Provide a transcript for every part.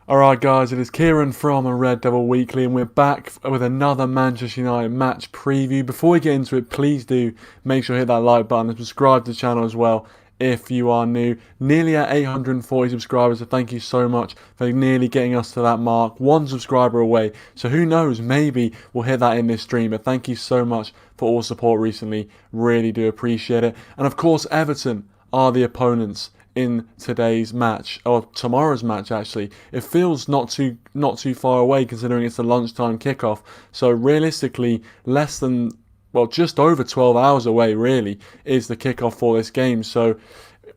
Alright guys, it is Kieran from a Red Devil Weekly and we're back with another Manchester United match preview. Before we get into it, please do make sure to hit that like button and subscribe to the channel as well if you are new. Nearly at 840 subscribers, so thank you so much for nearly getting us to that mark. One subscriber away, so who knows, maybe we'll hit that in this stream. But thank you so much for all support recently, really do appreciate it. And of course, Everton are the opponents in today's match, or tomorrow's match actually. It feels not too far away considering it's a lunchtime kickoff. So realistically, less than, well, just over 12 hours away really is the kickoff for this game. So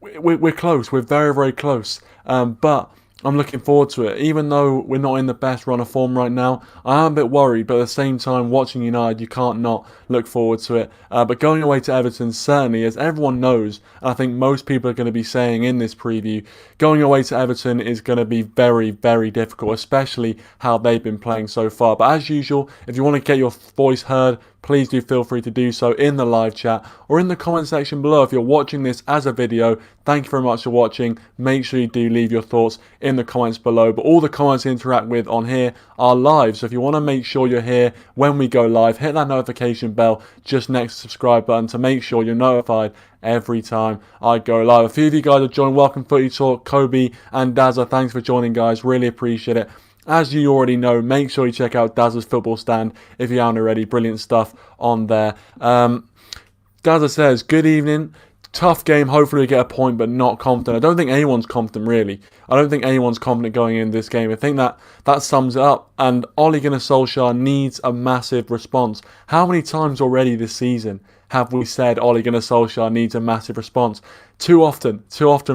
we're close. We're very, very close. But I'm looking forward to it. Even though we're not in the best run of form right now, I am a bit worried, but at the same time, watching United, you can't not look forward to it. But going away to Everton, certainly, as everyone knows, and I think most people are going to be saying in this preview, going away to Everton is going to be very, very difficult, especially how they've been playing so far. But as usual, if you want to get your voice heard, please do feel free to do so in the live chat or in the comment section below. If you're watching this as a video, thank you very much for watching. Make sure you do leave your thoughts in the comments below. But all the comments you interact with on here are live. So if you want to make sure you're here when we go live, hit that notification bell just next to the subscribe button to make sure you're notified every time I go live. A few of you guys have joined. Welcome, Footy Talk, Kobe and Dazza. Thanks for joining, guys. Really appreciate it. As you already know, make sure you check out Dazza's football stand if you haven't already. Brilliant stuff on there. Dazza says, good evening. Tough game. Hopefully we get a point, but not confident. I don't think anyone's confident, really. I don't think anyone's confident going into this game. I think that sums it up. And Ole Gunnar Solskjaer needs a massive response. How many times already this season have we said Ole Gunnar Solskjaer needs a massive response? Too often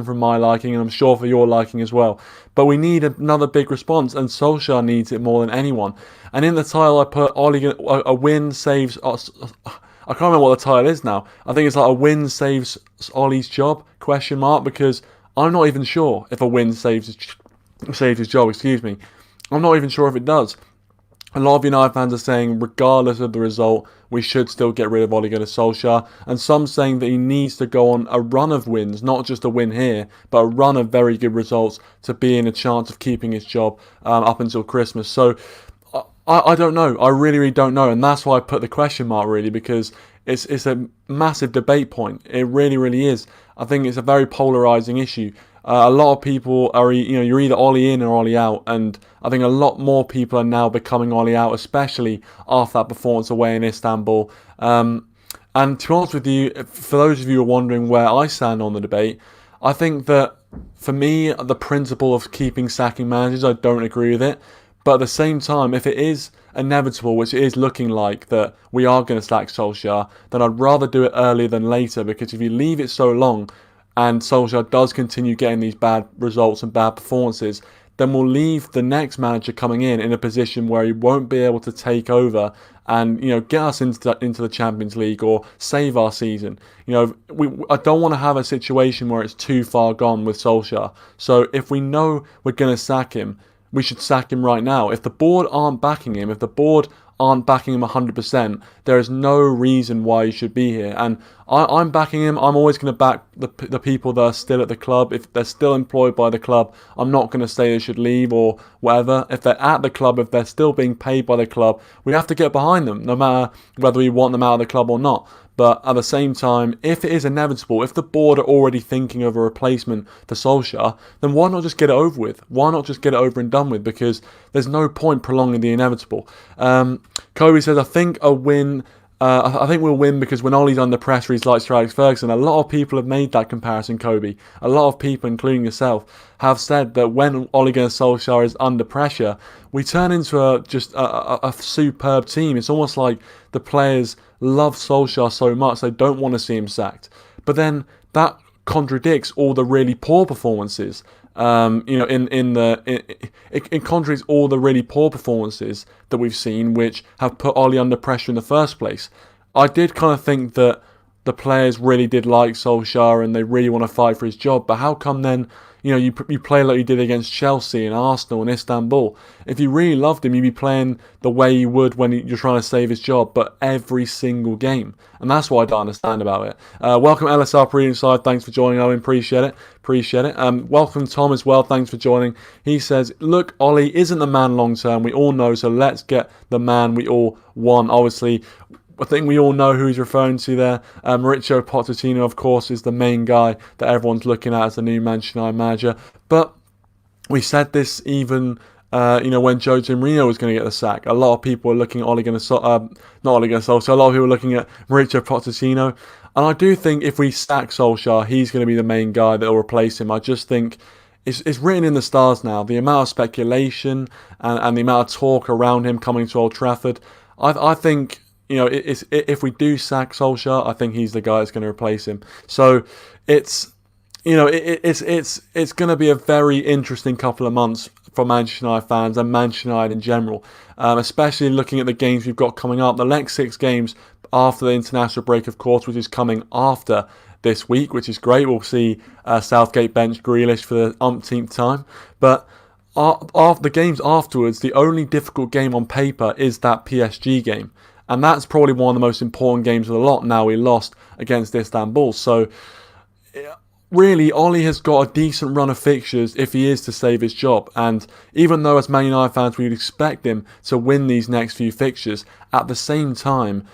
from my liking, and I'm sure for your liking as well. But we need another big response, and Solskjaer needs it more than anyone. And in the title, I put a win saves. I can't remember what the title is now. I think it's like a win saves Ole's job ? Because I'm not even sure if a win saves his job. Excuse me. I'm not even sure if it does. A lot of United fans are saying, regardless of the result, we should still get rid of Ole Gunnar Solskjaer. And some saying that he needs to go on a run of wins, not just a win here, but a run of very good results to be in a chance of keeping his job up until Christmas. So I don't know. I really, really don't know. And that's why I put the question mark, really, because it's a massive debate point. It really, really is. I think it's a very polarising issue. A lot of people are, you're either Ole in or Ole out, and I think a lot more people are now becoming Ole out, especially after that performance away in Istanbul. And to be honest with you, for those of you who are wondering where I stand on the debate, I think that for me, the principle of sacking managers, I don't agree with it. But at the same time, if it is inevitable, which it is looking like that we are going to sack Solskjaer, then I'd rather do it earlier than later, because if you leave it so long, and Solskjaer does continue getting these bad results and bad performances, then we'll leave the next manager coming in a position where he won't be able to take over and get us into the Champions League or save our season. I don't want to have a situation where it's too far gone with Solskjaer. So if we know we're going to sack him, we should sack him right now. If the board aren't backing him, 100%, there is no reason why he should be here. And I'm backing him. I'm always going to back the people that are still at the club. If they're still employed by the club, I'm not going to say they should leave or whatever. If they're at the club, if they're still being paid by the club, we have to get behind them, no matter whether we want them out of the club or not. But at the same time, if it is inevitable, if the board are already thinking of a replacement for Solskjaer, then why not just get it over with? Why not just get it over and done with? Because there's no point prolonging the inevitable. Kobe says, I think a win. I think we'll win because when Ole's under pressure, he's like Sir Alex Ferguson. A lot of people have made that comparison, Kobe. A lot of people, including yourself, have said that when Ole Gunnar Solskjaer is under pressure, we turn into a superb team. It's almost like the players love Solskjaer so much they don't want to see him sacked. But then that contradicts all the really poor performances. It contradicts all the really poor performances that we've seen, which have put Ole under pressure in the first place. I did kind of think that the players really did like Solskjaer and they really want to fight for his job, but how come then, you play like you did against Chelsea and Arsenal and Istanbul. If you really loved him, you'd be playing the way you would when you're trying to save his job, but every single game. And that's what I don't understand about it. Welcome LSR Premium Side. Thanks for joining, Owen. Appreciate it. Welcome Tom as well. Thanks for joining. He says, look, Ole isn't the man long term. We all know, so let's get the man we all want. Obviously, I think we all know who he's referring to there. Mauricio Pochettino, of course, is the main guy that everyone's looking at as the new Manchester United manager. But we said this even, when Jose Mourinho was going to get the sack. A lot of people are looking at Ole Gunnar Solskjaer, not Ole Gunnar Solskjaer. A lot of people are looking at Mauricio Pochettino. And I do think if we sack Solskjaer, he's going to be the main guy that will replace him. I just think it's written in the stars now. The amount of speculation and the amount of talk around him coming to Old Trafford. I think, if we do sack Solskjaer, I think he's the guy that's going to replace him. So it's going to be a very interesting couple of months for Manchester United fans and Manchester United in general, especially looking at the games we've got coming up. The next 6 games after the international break, of course, which is coming after this week, which is great. We'll see Southgate bench Grealish for the umpteenth time. But after the games afterwards, the only difficult game on paper is that PSG game. And that's probably one of the most important games of the lot. Now we lost against Istanbul. So really, Ole has got a decent run of fixtures if he is to save his job. And even though as Man United fans we would expect him to win these next few fixtures, at the same time,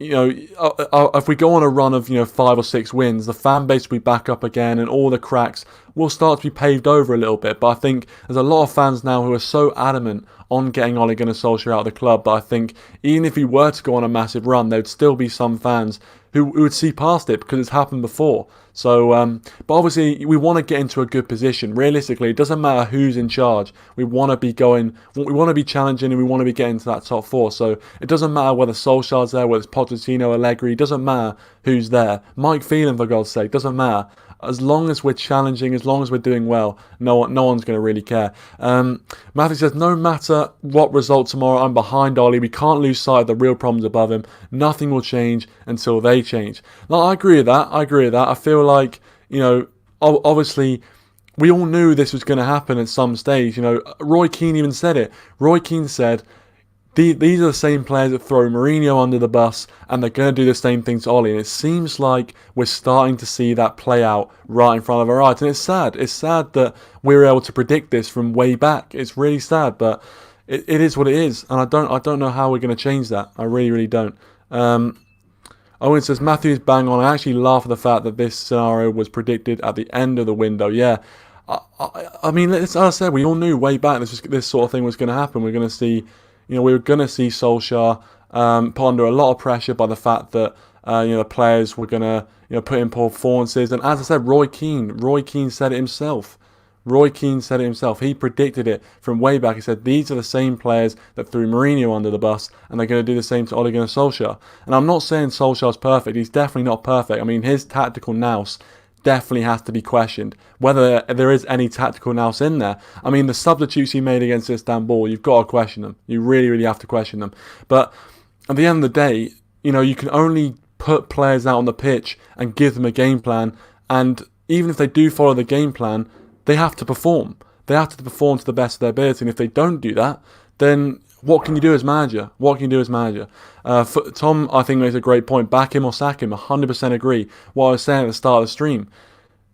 if we go on a run of 5 or 6 wins, the fan base will be back up again and all the cracks will start to be paved over a little bit. But I think there's a lot of fans now who are so adamant on getting Ole Gunnar Solskjaer out of the club. But I think even if he were to go on a massive run, there would still be some fans who would see past it because it's happened before. So, but obviously we want to get into a good position. Realistically, it doesn't matter who's in charge. We want to be challenging, and we want to be getting to that top 4. So it doesn't matter whether Solskjaer's there, whether it's Pochettino, Allegri. It doesn't matter who's there. Mike Phelan, for God's sake, doesn't matter. As long as we're challenging, as long as we're doing well, no one's going to really care. Matthew says, no matter what result tomorrow, I'm behind Ole. We can't lose sight of the real problems above him. Nothing will change until they change. Now, I agree with that. I feel like, obviously, we all knew this was going to happen at some stage. Roy Keane even said it. Roy Keane said, these are the same players that throw Mourinho under the bus, and they're going to do the same thing to Ole. And it seems like we're starting to see that play out right in front of our eyes. And it's sad. It's sad that we were able to predict this from way back. It's really sad, but it is what it is. And I don't know how we're going to change that. I really, really don't. Owen says, Matthew's bang on. I actually laugh at the fact that this scenario was predicted at the end of the window. Yeah. I mean, as I said, we all knew way back this sort of thing was going to happen. We're going to see... we were going to see Solskjaer put under a lot of pressure by the fact that the players were going to put in poor performances. And as I said, Roy Keane said it himself. He predicted it from way back. He said these are the same players that threw Mourinho under the bus, and they're going to do the same to Ole Gunnar Solskjaer. And I'm not saying Solskjaer's perfect. He's definitely not perfect. I mean, his tactical nous definitely has to be questioned. Whether there is any tactical nous in there. I mean, the substitutes he made against Istanbul, you've got to question them. You really, really have to question them. But at the end of the day, you can only put players out on the pitch and give them a game plan. And even if they do follow the game plan, they have to perform. They have to perform to the best of their ability. And if they don't do that, then what can you do as manager? Tom, I think, makes a great point. Back him or sack him, 100% agree. What I was saying at the start of the stream.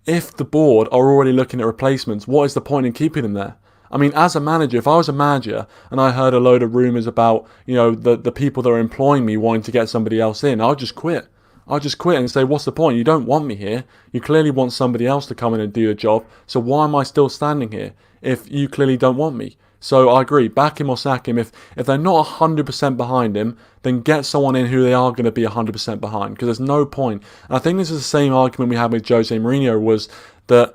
If the board are already looking at replacements, what is the point in keeping them there? I mean, as a manager, if I was a manager and I heard a load of rumours about, the people that are employing me wanting to get somebody else in, I'll just quit. And say, what's the point? You don't want me here. You clearly want somebody else to come in and do the job. So why am I still standing here if you clearly don't want me? So I agree, back him or sack him. If they're not 100% behind him, then get someone in who they are going to be 100% behind, because there's no point. And I think this is the same argument we had with Jose Mourinho, was that,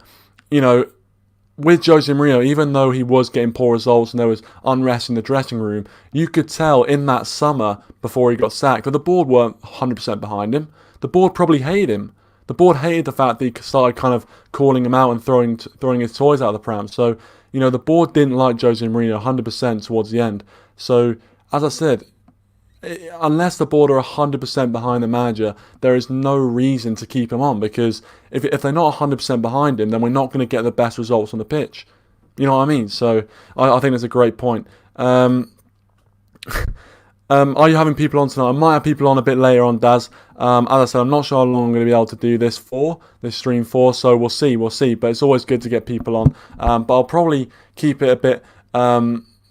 with Jose Mourinho, even though he was getting poor results and there was unrest in the dressing room, you could tell in that summer before he got sacked that the board weren't 100% behind him. The board probably hated him. The board hated the fact that he started kind of calling him out and throwing his toys out of the pram. So, the board didn't like Jose Mourinho 100% towards the end. So, as I said, unless the board are 100% behind the manager, there is no reason to keep him on, because if they're not 100% behind him, then we're not going to get the best results on the pitch. You know what I mean? So I think that's a great point. Are you having people on tonight? I might have people on a bit later on, Daz. As I said, I'm not sure how long I'm going to be able to do this stream for, so we'll see. But it's always good to get people on. But I'll probably keep it a bit...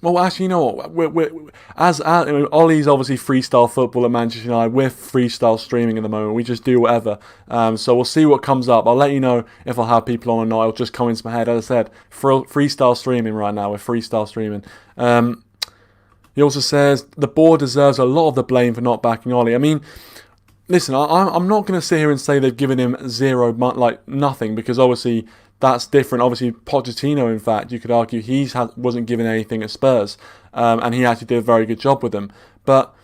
well, actually, you know what? As Ollie's obviously freestyle football at Manchester United. We're freestyle streaming at the moment. We just do whatever. So we'll see what comes up. I'll let you know if I'll have people on or not. It'll just come into my head. As I said, freestyle streaming right now. We're freestyle streaming. He also says the board deserves a lot of the blame for not backing Ollie. I mean, listen, I'm not going to sit here and say they've given him nothing, because obviously that's different. Obviously, Pochettino, in fact, you could argue wasn't given anything at Spurs, and he actually did a very good job with them. But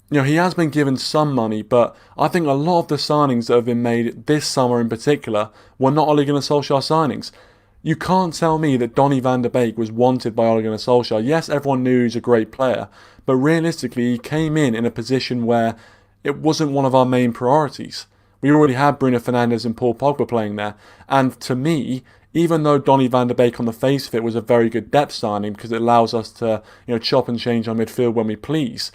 he has been given some money, but I think a lot of the signings that have been made this summer in particular were not Ole Gunnar Solskjaer signings. You can't tell me that Donny van der Beek was wanted by Ole Gunnar Solskjaer. Yes, everyone knew he's a great player, but realistically, he came in a position where it wasn't one of our main priorities. We already had Bruno Fernandes and Paul Pogba playing there, and to me, even though Donny van der Beek on the face of it was a very good depth signing because it allows us to chop and change our midfield when we please,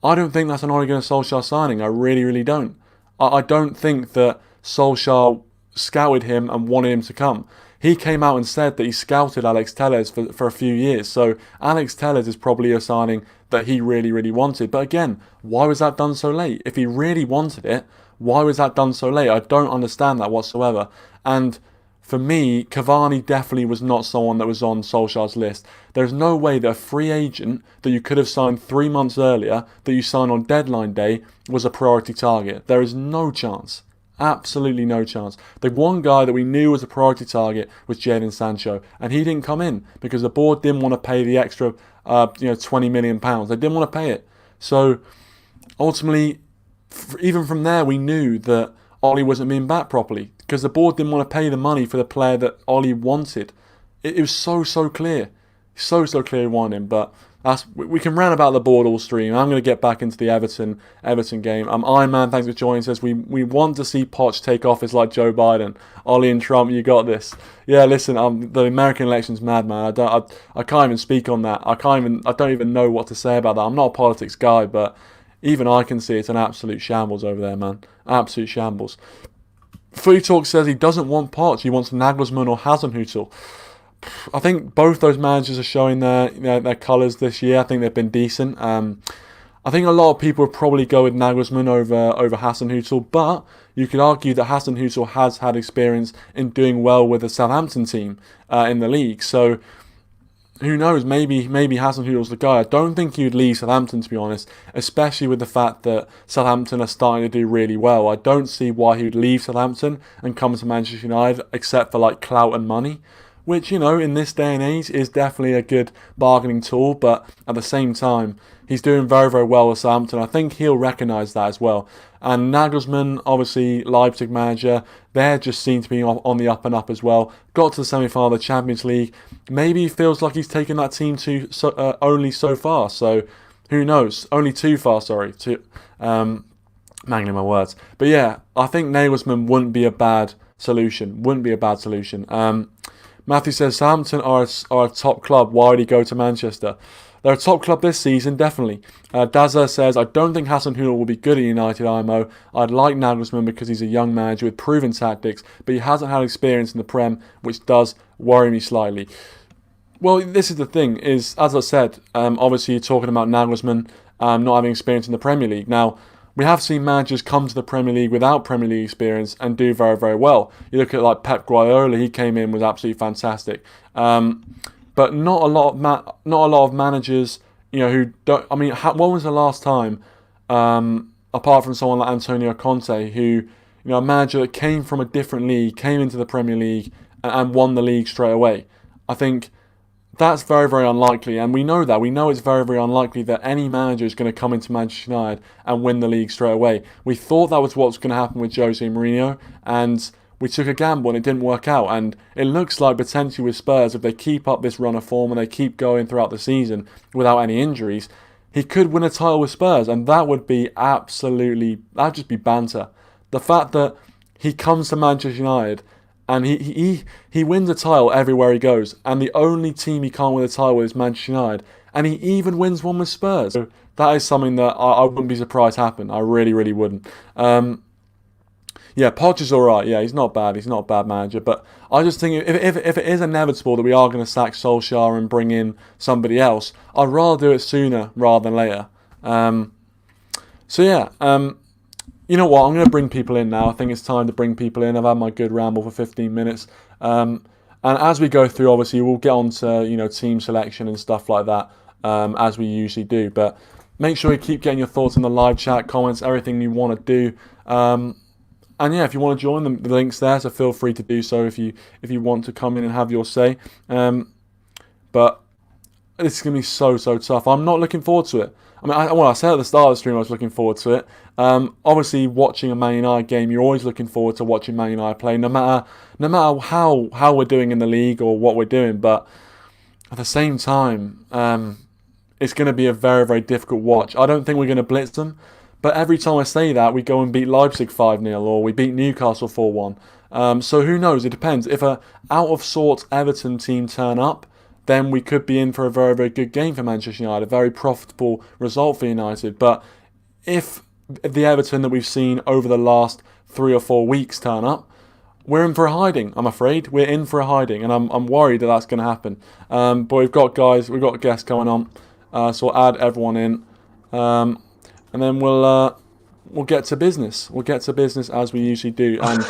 I don't think that's an Ole Gunnar Solskjaer signing. I really, really don't. I don't think that Solskjaer scouted him and wanted him to come. He came out and said that he scouted Alex Telles for a few years. So Alex Telles is probably a signing that he really, really wanted. But again, why was that done so late? If he really wanted it, why was that done so late? I don't understand that whatsoever. And for me, Cavani definitely was not someone that was on Solskjaer's list. There's no way that a free agent that you could have signed 3 months earlier, that you signed on deadline day, was a priority target. There is no chance. Absolutely no chance. The one guy that we knew was a priority target was Jadon Sancho, and he didn't come in because the board didn't want to pay the extra, £20 million. They didn't want to pay it. So ultimately, even from there, we knew that Ollie wasn't being backed properly because the board didn't want to pay the money for the player that Ollie wanted. It was so clear, so clear he wanted him, but. We can rant about the board all stream. I'm going to get back into the Everton game. Iron Man, thanks for joining. Says we want to see Poch take office like Joe Biden. Ollie and Trump, you got this. Yeah, listen, the American election's mad, man. I can't even speak on that. I don't even know what to say about that. I'm not a politics guy, but even I can see it's an absolute shambles over there, man. Absolute shambles. Footy Talk says he doesn't want Poch. He wants Nagelsmann or Hasenhüttl. I think both those managers are showing their colours this year. I think they've been decent. I think a lot of people would probably go with Nagelsmann over Hasenhüttl, but you could argue that Hasenhüttl has had experience in doing well with the Southampton team in the league. So who knows? Maybe Hasenhüttl's the guy. I don't think he would leave Southampton, to be honest, especially with the fact that Southampton are starting to do really well. I don't see why he would leave Southampton and come to Manchester United, except for clout and money. Which, in this day and age is definitely a good bargaining tool, but at the same time, he's doing very, very well with Southampton. I think he'll recognise that as well. And Nagelsmann, obviously Leipzig manager, they just seem to be on the up and up as well. Got to the semi-final of the Champions League. Maybe he feels like he's taken that team only so far. So, who knows? Only too far, sorry. Mangling my words. But yeah, I think Nagelsmann wouldn't be a bad solution. Matthew says, Southampton are a top club. Why would he go to Manchester? They're a top club this season, definitely. Dazza says, I don't think Hasenhüttl will be good at United, IMO. I'd like Nagelsmann because he's a young manager with proven tactics, but he hasn't had experience in the Prem, which does worry me slightly. Well, this is the thing, is, as I said, obviously you're talking about Nagelsmann not having experience in the Premier League. Now, we have seen managers come to the Premier League without Premier League experience and do very, very well. You look at Pep Guardiola; he came in, was absolutely fantastic. But not a lot of managers, who don't. I mean, when was the last time, apart from someone like Antonio Conte, who, a manager that came from a different league, came into the Premier League and won the league straight away? I think that's very, very unlikely, and we know that. We know it's very, very unlikely that any manager is going to come into Manchester United and win the league straight away. We thought that was what was going to happen with Jose Mourinho, and we took a gamble and it didn't work out. And it looks like potentially with Spurs, if they keep up this run of form and they keep going throughout the season without any injuries, he could win a title with Spurs, and that would be that'd just be banter. The fact that he comes to Manchester United and he wins a title everywhere he goes, and the only team he can't win a title with is Manchester United, and he even wins one with Spurs. So that is something that I wouldn't be surprised happened. I really, really wouldn't. Yeah, Poch is alright. Yeah, he's not bad. He's not a bad manager. But I just think if it is inevitable that we are going to sack Solskjaer and bring in somebody else, I'd rather do it sooner rather than later. You know what? I'm going to bring people in now. I think it's time to bring people in. I've had my good ramble for 15 minutes. And as we go through, obviously, we'll get on to, team selection and stuff like that, as we usually do. But make sure you keep getting your thoughts in the live chat, comments, everything you want to do. And yeah, if you want to join, the link's there, so feel free to do so if you want to come in and have your say. But this is going to be so tough. I'm not looking forward to it. I mean, I said at the start of the stream I was looking forward to it. Obviously, watching a Man United game, you're always looking forward to watching Man United play, no matter how we're doing in the league or what we're doing. But at the same time, it's going to be a very, very difficult watch. I don't think we're going to blitz them. But every time I say that, we go and beat Leipzig 5-0 or we beat Newcastle 4-1. So who knows? It depends. If a out-of-sorts Everton team turn up, then we could be in for a very, very good game for Manchester United, a very profitable result for United. But if the Everton that we've seen over the last 3 or 4 weeks turn up, we're in for a hiding, I'm afraid. We're in for a hiding, and I'm worried that that's going to happen. But we've got guests going on, so we'll add everyone in. And then we'll get to business. We'll get to business as we usually do. And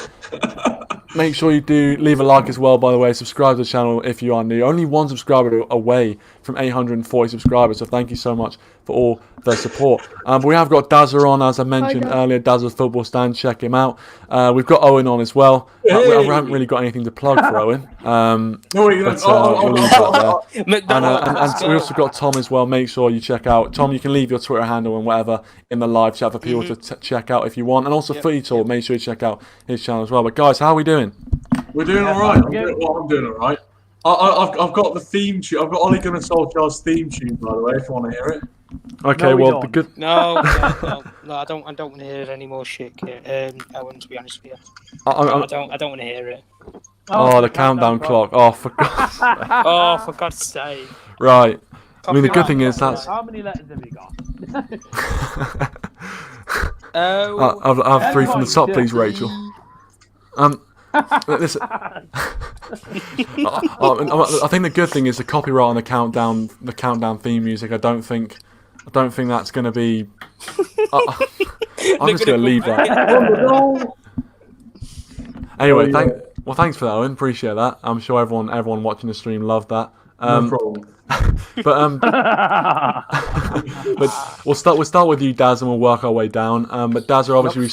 make sure you do leave a like as well, by the way. Subscribe to the channel if you are new. Only one subscriber away from 840 subscribers. So thank you so much for all the support. But we have got Dazza on, as I mentioned earlier. Dazza's Football Stand. Check him out. We've got Owen on as well. We haven't really got anything to plug for Owen. We'll leave that there. And we also got Tom as well. Make sure you check out Tom. You can leave your Twitter handle and whatever in the live chat for people to check out if you want. And also Footy Talk. Make sure you check out his channel as well. But guys, how are we doing? We're doing all right. I'm doing all right. I've got the theme tune. I've got Ole Gunnar Solskjaer's theme tune, by the way, if you want to hear it. Okay, No, the good. No, I don't want to hear any more shit. Owen, to be honest with you, I don't want to hear it. Oh, the countdown clock. Oh, for God's sake. Oh, for God's sake. Right. I mean, the good thing is that's. How many letters have you got? I'll have 3 from the top, please, Rachel. Listen. I think the good thing is the copyright on the countdown theme music. I don't think that's going to be. I'm just going to leave that. Anyway, thanks for that, Owen. Appreciate that. I'm sure everyone watching the stream loved that. No problem. But we'll start with you, Daz, and we'll work our way down. But Daz, obviously we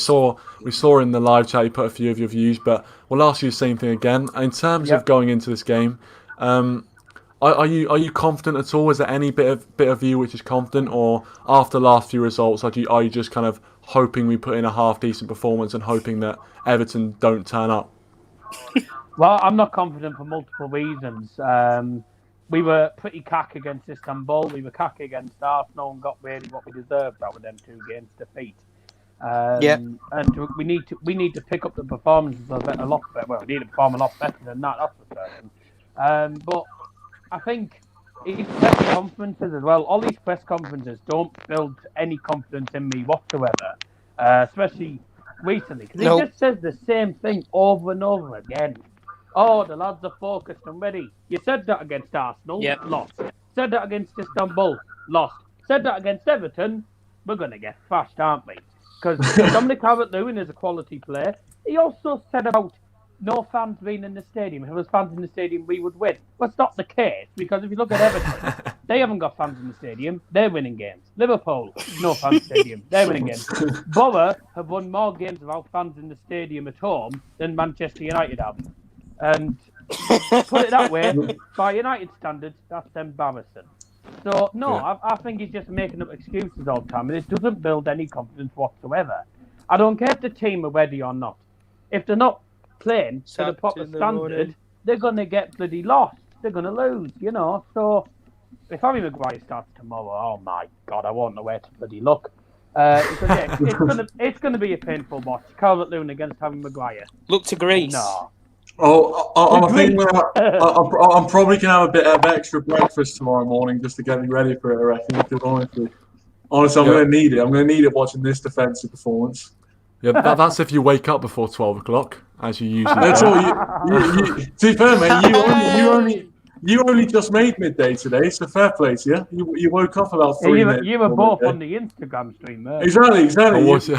saw in the live chat you put a few of your views, but we'll ask you the same thing again. In terms of going into this game, are you confident at all? Is there any bit of you which is confident, or after the last few results, are you just kind of hoping we put in a half decent performance and hoping that Everton don't turn up? Well, I'm not confident for multiple reasons. We were pretty cack against Istanbul. We were cack against Arsenal and got really what we deserved out of them 2 games defeat. And we need to pick up the performances a lot better. Well, we need to perform a lot better than that. That's for certain. But I think his press conferences as well. All these press conferences don't build any confidence in me whatsoever, especially recently, because he just says the same thing over and over again. Oh, the lads are focused and ready. You said that against Arsenal, lost. Said that against Istanbul, lost. Said that against Everton, we're going to get thrashed, aren't we? Because Dominic Calvert-Lewin is a quality player. He also said about no fans being in the stadium. If there was fans in the stadium, we would win. Well, it's not the case, because if you look at Everton, they haven't got fans in the stadium. They're winning games. Liverpool, no fans in the stadium. They're winning games. Borough have won more games without fans in the stadium at home than Manchester United have. And put it that way, by United standards, that's embarrassing. So, I think he's just making up excuses all the time, and it doesn't build any confidence whatsoever. I don't care if the team are ready or not. If they're not playing to the proper standard, they're going to get bloody lost. They're going to lose, So, if Harry Maguire starts tomorrow, oh my God, I won't know where to bloody look. Because yeah, it's gonna be a painful watch. Calvert-Lewin against Harry Maguire. Look to Greece. No. I'm thinking I'm probably gonna have a bit of extra breakfast tomorrow morning just to get me ready for it. I reckon. Because honestly, I'm gonna need it. I'm gonna need it watching this defensive performance. Yeah, that's if you wake up before 12 o'clock, as you usually That's do. all. To be fair, mate, you only just made midday today, so fair play to you. You woke up about 3 minutes. You were both midday. on the Instagram stream earlier. Exactly. Oh, was you?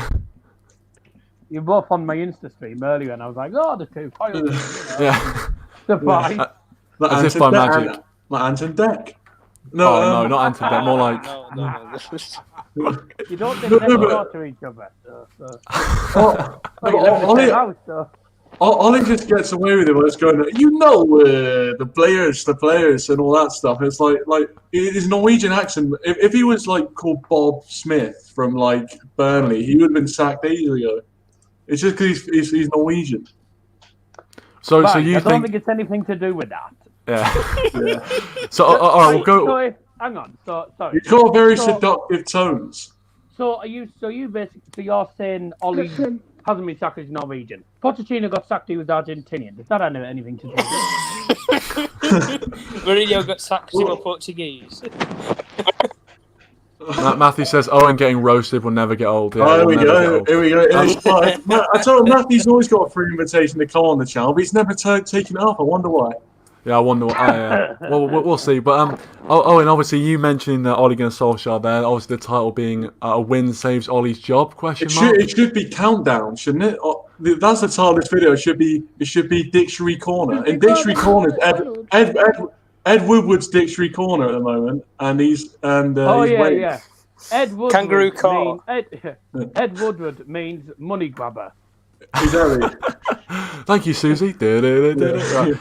You were both on my Insta stream earlier, and I was like, oh, the two files. Yeah. The fight. As if by magic. My Ant and Deck. No, not anti-deck, more like... No. You don't live next door to each other. Ollie just gets away with it when it's going, the players and all that stuff. It's like his Norwegian accent. If he was like called Bob Smith from like Burnley, he would have been sacked ages ago. It's just because he's Norwegian. So you I don't think think it's anything to do with that. Yeah. So all right, we'll go. So, hang on. So sorry. He's got very seductive tones. So you basically you're saying Ollie hasn't been sacked as Norwegian. Pochettino got sacked, he was Argentinian. Does that have anything to do with it? Mourinho got sacked, he was Portuguese. Matthew says Owen getting roasted will never get old. Yeah, here we go. I told him Matthew's always got a free invitation to come on the channel, but he's never taken it up. I wonder why. Yeah, I wonder. Well, we'll see. But and obviously you mentioning Ole Gunnar Solskjaer there. Obviously the title being a win saves Ollie's job? Question mark. It should be countdown, shouldn't it? That's the title of this video. It should be Dictionary Corner. In Dictionary Corner, Ed Woodward's Dictionary Corner at the moment, and he's waiting. Yeah. Ed Woodward Kangaroo court. Ed Woodward means money grabber. Exactly. Thank you, Susie. Right.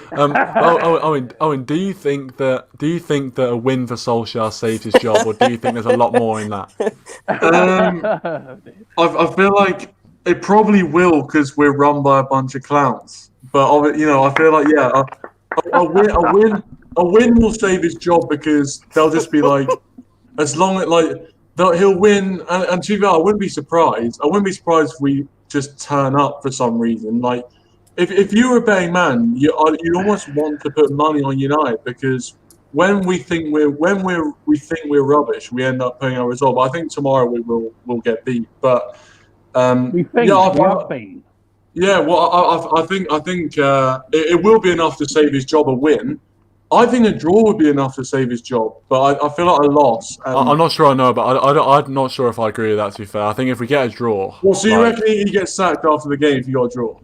Owen, do you think that a win for Solskjaer saves his job, or do you think there's a lot more in that? I feel like it probably will because we're run by a bunch of clowns. But I feel like a win will save his job because they'll just be like, as long as he'll win, and to be fair, I wouldn't be surprised. I wouldn't be surprised if we just turn up for some reason. Like, if you were a betting man, you almost want to put money on United because when we think we're rubbish, we end up putting our result. But I think tomorrow we'll get beat. But we think we have been. Yeah, well, I think it will be enough to save his job a win. I think a draw would be enough to save his job, but I feel like a loss. I'm not sure I know, but I'm not sure if I agree with that, to be fair. I think if we get a draw... Well, so you reckon he gets sacked after the game if you got a draw?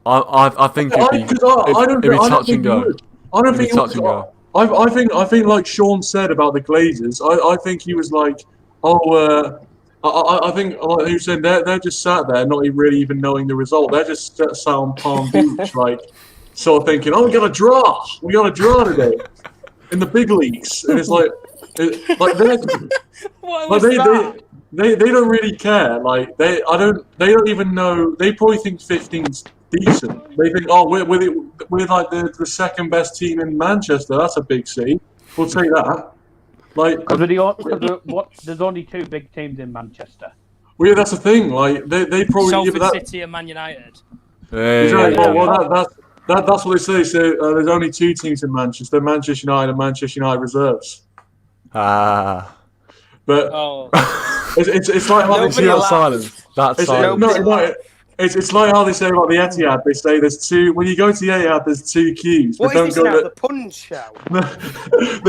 I think it'd be touch and go. I don't think touch and go. I think like Sean said about the Glazers, I think he was like, I think he was saying they're just sat there not really even knowing the result. They're just sat on Palm Beach, like... So thinking, we got a draw. We got a draw today in the big leagues, and it's like they don't really care. Like they don't even know. They probably think 15's decent. They think, we're like the second best team in Manchester. That's a big C. We'll take that. Like, there's only two big teams in Manchester. Well, yeah, that's the thing. Like they probably Salford City and Man United. That's what they say. So there's only two teams in Manchester: Manchester United and Manchester United reserves. But it's like how they say silence. That's silence. It's like how they say about the Etihad. They say there's two. When you go to the Etihad, there's two queues. What is this now? The punch show. When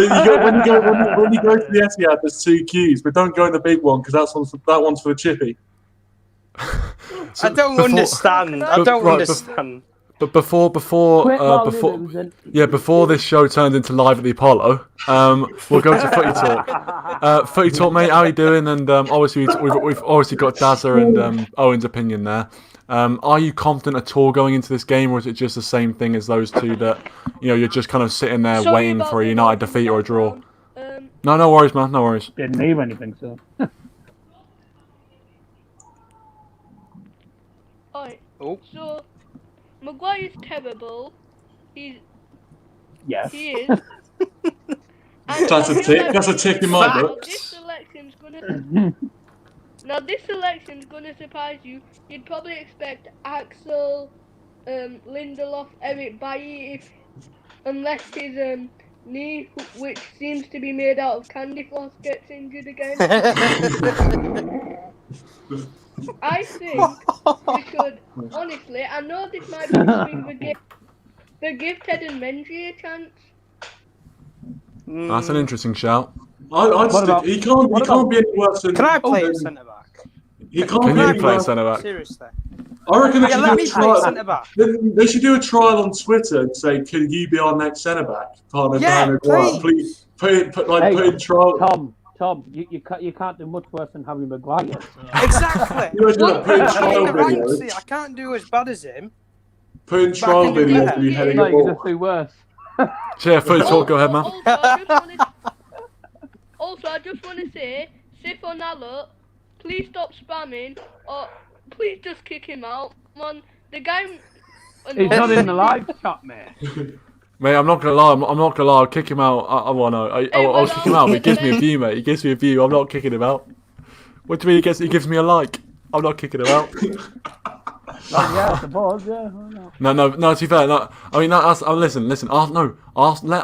you go to the Etihad, there's two queues, but don't go in the big one because that one's for the chippy. I don't understand. I don't understand. But before this show turned into live at the Apollo, we'll go to Footy Talk. Footy Talk, mate, how are you doing? And obviously we've obviously got Dazza and Owen's opinion there. Are you confident at all going into this game, or is it just the same thing as those two that you're just kind of sitting there waiting for a United defeat or a draw? No worries, man. No worries. Didn't hear anything, so. Alright. Oh. So Maguire's terrible. Yes. He is. That's a tick. That's a tick in my book. Now this selection's gonna surprise you. You'd probably expect Axel, Lindelof, Eric Bailly, unless his knee, which seems to be made out of candy floss, gets injured again. I think we should, honestly, I know this might be giving but give Ted and Menji a chance. That's an interesting shout. He can't be any worse than. Can I play a centre back? He can't Can be you any play worse. centre back? Seriously. I reckon they Yeah, should let do me a play trial. centre back. They should do a trial on Twitter and say, "Can you be our next centre back?" Partner Yeah, down as well. Please put in trial. Tom, you can't do much worse than Harry Maguire. Exactly. You know, put in trial videos. I can't do as bad as him. Put in trial can do videos better. of you heading No, a you can ball. just do worse. Yeah, fully talk. Go ahead, man. Also, I just want to say, Sif or Nalo, please stop spamming, or please just kick him out. Man, the guy. He's not in the live chat, mate. Mate, I'm not gonna lie. I'm not gonna lie. I'll kick him out. I'll kick him out. But he gives me a view, mate. He gives me a view. I'm not kicking him out. What do you mean? He gives me a like. I'm not kicking him out. Yeah, I suppose. Yeah. No. To be fair, no. I mean, listen. Let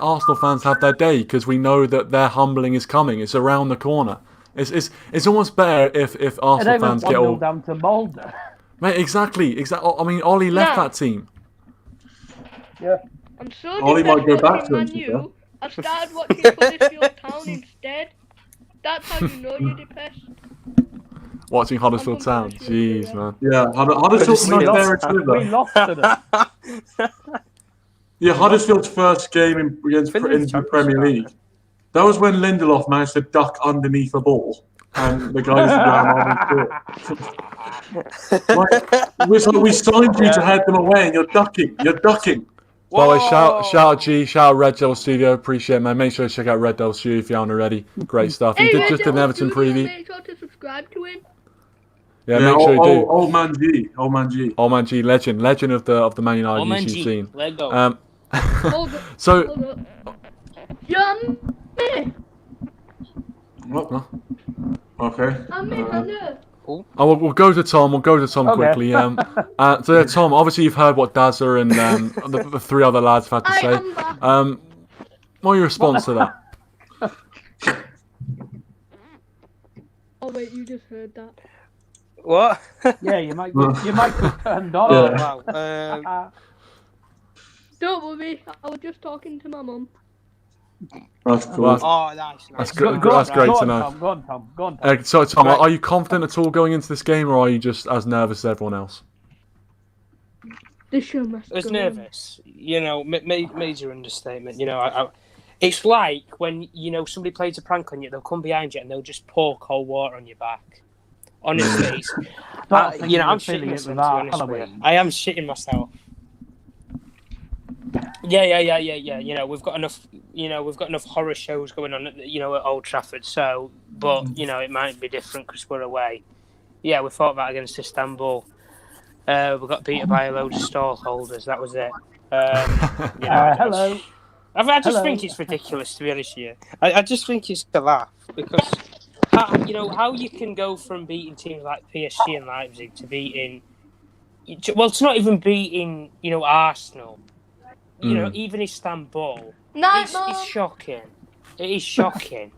Arsenal fans have their day because we know that their humbling is coming. It's around the corner. It's almost better if Arsenal fans get all down to Mulder. Mate, exactly. I mean, Ollie left that team. Yeah. I'm so Ollie might go back to Man him, U. I started watching Huddersfield Town instead. That's how you know you're depressed. Watching Huddersfield I'm Town. from Jeez, man. Yeah, Huddersfield We lost to them. Yeah, Huddersfield's first game against in the Premier League. That was when Lindelof managed to duck underneath a ball, and the guys ran on and scored. We signed you to head them away, and you're ducking. By the way, shout out G, shout out Red Devil Studio. Appreciate it, man. Make sure to check out Red Devil Studio if you aren't already. Great stuff. He did just an Everton preview. Make sure to subscribe to him. Yeah, make sure you do. Old man G, legend of the Man United YouTube scene. Let go. Hold up. So. Hold up. Yummy. What? Okay. I know. Oh, we'll go to Tom. Okay. Quickly. So Tom, obviously you've heard what Dazza and the three other lads have had to say. What are your response to that? Oh wait, you just heard that. What? Yeah, you might be turned on. Oh, wow. Don't worry, I was just talking to my mum. That's cool. Oh, nice. That's good. That's great to know. Go on, Tom. So Tom, are you confident at all going into this game, or are you just as nervous as everyone else? The show must I was go nervous. You know, major understatement. You know, it's like when, you know, somebody plays a prank on you, they'll come behind you and they'll just pour cold water on your back. Honestly, you know, I'm shitting myself, to be honest with you. I am shitting myself. Yeah. You know, we've got enough horror shows going on at Old Trafford. So, but you know, it might be different because we're away. Yeah, we fought that against Istanbul. We got beaten by a load of stall holders. That was it. Hello. I just think it's ridiculous, to be honest with you. I just think it's a laugh because how you can go from beating teams like PSG and Leipzig to beating, well, it's not even beating Arsenal. You know, even Istanbul. It's shocking. It is shocking.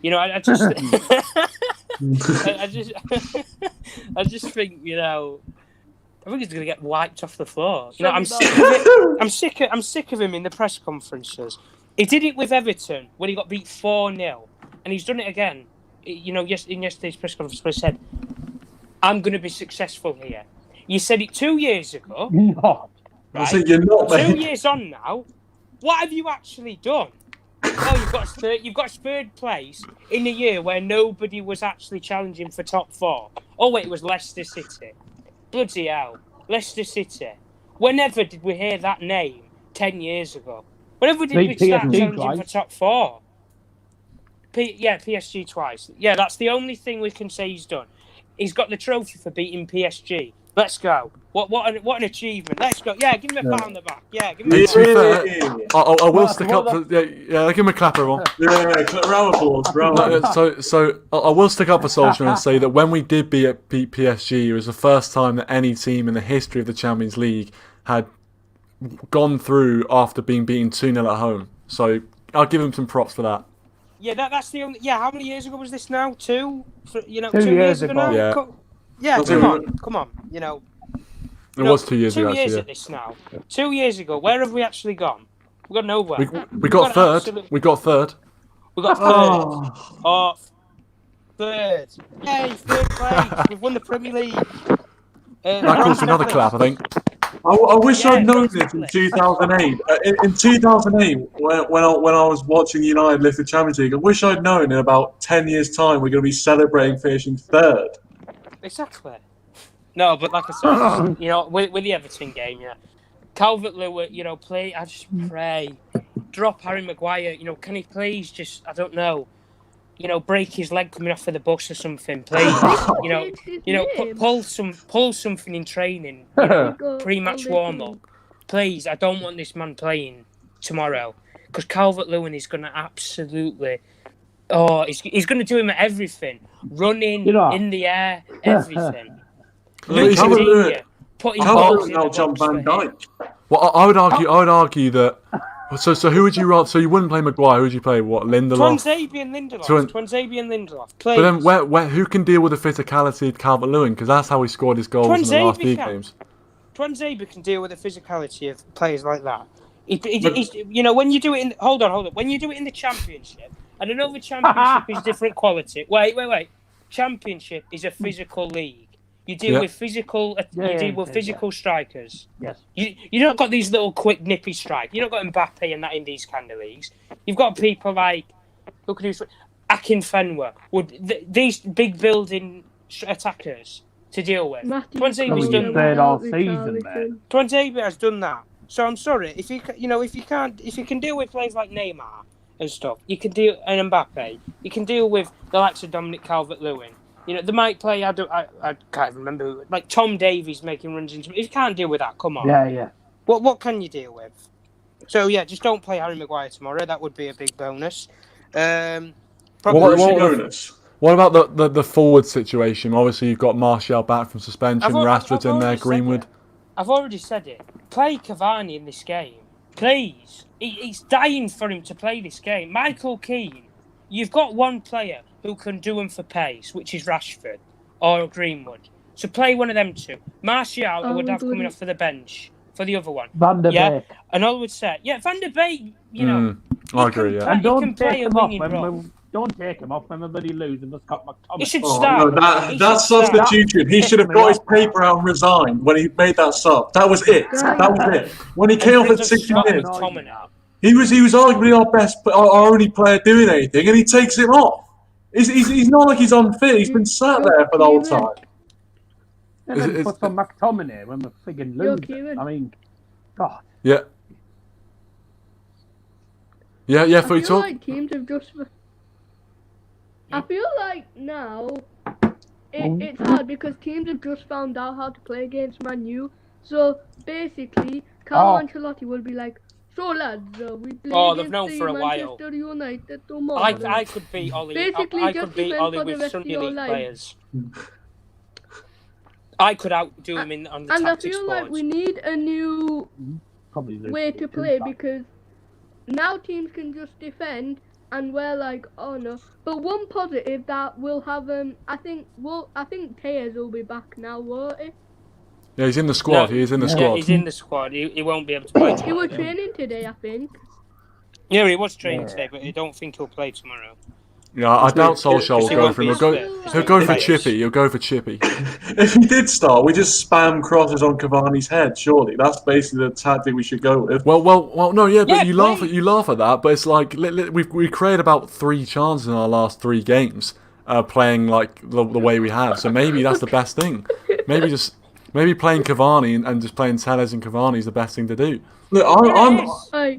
You know, I just, I just think, I think he's going to get wiped off the floor. You know, I'm sick of it. I'm sick of him in the press conferences. He did it with Everton when he got beat 4-0, and he's done it again. In yesterday's press conference, where he said, "I'm going to be successful here." You said it 2 years ago. No. Right? So you're not, 2 years on now. What have you actually done? Oh, you've got third place in a year where nobody was actually challenging for top four. Oh wait, it was Leicester City. Bloody hell, Leicester City. Whenever did we hear that name 10 years ago? Whenever did we start challenging for top four? PSG twice. Yeah, that's the only thing we can say he's done. He's got the trophy for beating PSG Let's go. What an achievement. Let's go. Yeah, give me a pat on the back. Yeah, give me Hey, a to be fair, Yeah. I will stick up for give him a clap, everyone. Yeah, round of applause. Round of applause. So I will stick up for Solskjaer and say that when we did beat PSG, it was the first time that any team in the history of the Champions League had gone through after being beaten 2-0 at home. So I'll give him some props for that. Yeah, that's the only. Yeah, how many years ago was this now? 2 years ago ago. now. Yeah. Yeah, come on. It was 2 years 2 ago, years actually. at this now. 2 years ago. Where have we actually gone? We got nowhere. We got third. We got third. We got third. Oh, third. Yay, third place. We've won the Premier League. That calls for another clap, I think. I wish I'd known Yeah, this in 2008. In 2008, when I was watching United lift the Champions League, I wish I'd known in about 10 years' time we're going to be celebrating finishing third. Exactly. No, but like I said, with the Everton game, Calvert-Lewin, play. I just pray, drop Harry Maguire. Can he please just? I don't know. Break his leg coming off of the bus or something, please. Pull something in training. Pre-match warm-up, please. I don't want this man playing tomorrow because Calvert-Lewin is going to absolutely. Oh, he's going to do him at everything, running in the air, everything. Calvert-Lewin now jump Van Dijk. Well, I would argue that. So who would you rather? So you wouldn't play Maguire. Who would you play? What, Lindelof? Twanzebe and Lindelof. Please. But then, who can deal with the physicality of Calvert-Lewin? Because that's how he scored his goals in the last few games. Twanzebe can deal with the physicality of players like that. When you do it in hold on. When you do it in the Championship, and I know the Championship is different quality. Wait. Championship is a physical league. You deal with physical. Physical strikers. Yes. You don't got these little quick nippy strikes. You don't got Mbappe and that in these kind of leagues. You've got people like who can do Akinfenwa. These big building attackers to deal with. Twanzebe's done that all season, man. Twanzebe has done that. So I'm sorry if you can deal with players like Neymar and stuff. You can deal and Mbappe. You can deal with the likes of Dominic Calvert-Lewin. They might play. I can't remember. Like Tom Davies making runs into. If you can't deal with that, come on. Yeah. What can you deal with? So just don't play Harry Maguire tomorrow. That would be a big bonus. Bonus. What about the forward situation? Obviously, you've got Martial back from suspension. Rashford's in there. Greenwood. I've already said it. Play Cavani in this game, please. He's dying for him to play this game. Michael Keane. You've got one player who can do him for pace, which is Rashford or Greenwood. So play one of them two. Martial, I would have coming off for the bench for the other one. Van der Beek. And I would say, Van der Beek, I agree, yeah. And don't take him off when we lose and just got McTominay. He should start. That substitution. He should have got his paper out and resigned when he made that sub. That was it. When he came off at 60 minutes, he was arguably our only player doing anything, and he takes him off. He's not like he's unfit. He's been sat there for the whole time. And then put on McTominay when we're friggin' losing. I mean, God. Yeah. For you talk. Like teams have just. I feel like now it's hard because teams have just found out how to play against Man U. So basically, Carlo Ancelotti will be like, "So lads, we play they've known for a while. Manchester United tomorrow." I could beat Ollie. I could beat Ollie with Sunday League players. I could outdo him on the tactics boards. Like we need a new way to play because now teams can just defend and we're like, oh no. But one positive that we'll have, I think Tejas will be back now, won't he? Yeah, he's in the squad. He is in the squad. Yeah, he's in the squad. He won't be able to play tomorrow. He was training today, I think. Yeah, he was training today, but I don't think he'll play tomorrow. Yeah, I doubt Solskjaer will go for him. He'll go for Chippy. He'll go for Chippy. If he did start, we just spam crosses on Cavani's head. Surely that's basically the tactic we should go with. Well, no, yeah, but you laugh at that. But it's like we created about 3 chances in our last 3 games, playing like the way we have. So maybe that's the best thing. Maybe playing Cavani and just playing Telles and Cavani is the best thing to do. Look,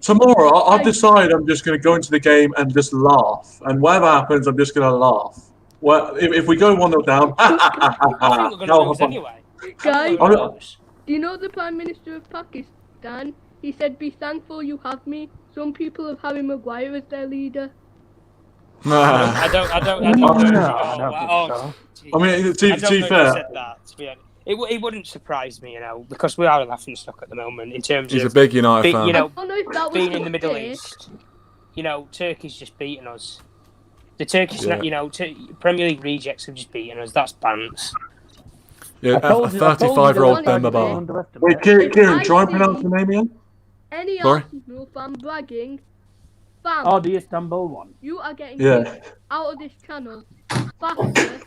tomorrow I've decided I'm just going to go into the game and just laugh, and whatever happens, I'm just going to laugh. Well, if we go 1-0 down, I think we're going to lose anyway. Guys, Who knows? do you know the Prime Minister of Pakistan? He said, "Be thankful you have me." Some people have Harry Maguire as their leader. I don't know. No, I don't Oh, think so. geez. I mean, I to don't be know if he fair, said that. To be honest, it wouldn't surprise me, because we are a laughing stock at the moment in terms He's a of big United fan. I don't know if that was being in the the Middle case. East. Turkey's just beaten us. The Turkish, Yeah. Premier League rejects have just beaten us. That's bants. Yeah, I told a you- I told you 35-year-old the Bemba other Bar. day. Underestimate. wait, Kieran, try and pronounce the name again. Any Sorry? Arsenal fan bragging, fam, Oh, the Istanbul one. you are getting Yeah. kicked out of this channel faster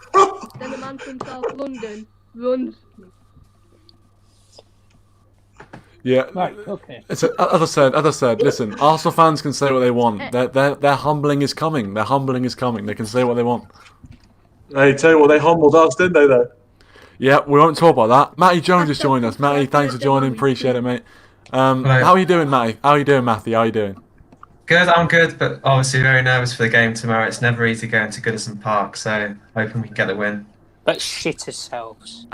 than a man from South London runs. Yeah. Right, okay. As I said, listen, Arsenal fans can say what they want. Their humbling is coming. Their humbling is coming. They can say what they want. Hey, tell you what, they humbled us, didn't they, though? Yeah, we won't talk about that. Matty Jones has joined us. Matty, thanks for joining. Appreciate it, mate. How are you doing, Matty? How are you doing, Matthew? How are you doing? Good, I'm good, but obviously very nervous for the game tomorrow. It's never easy going to Goodison Park, so hoping we can get the win. Let's shit ourselves.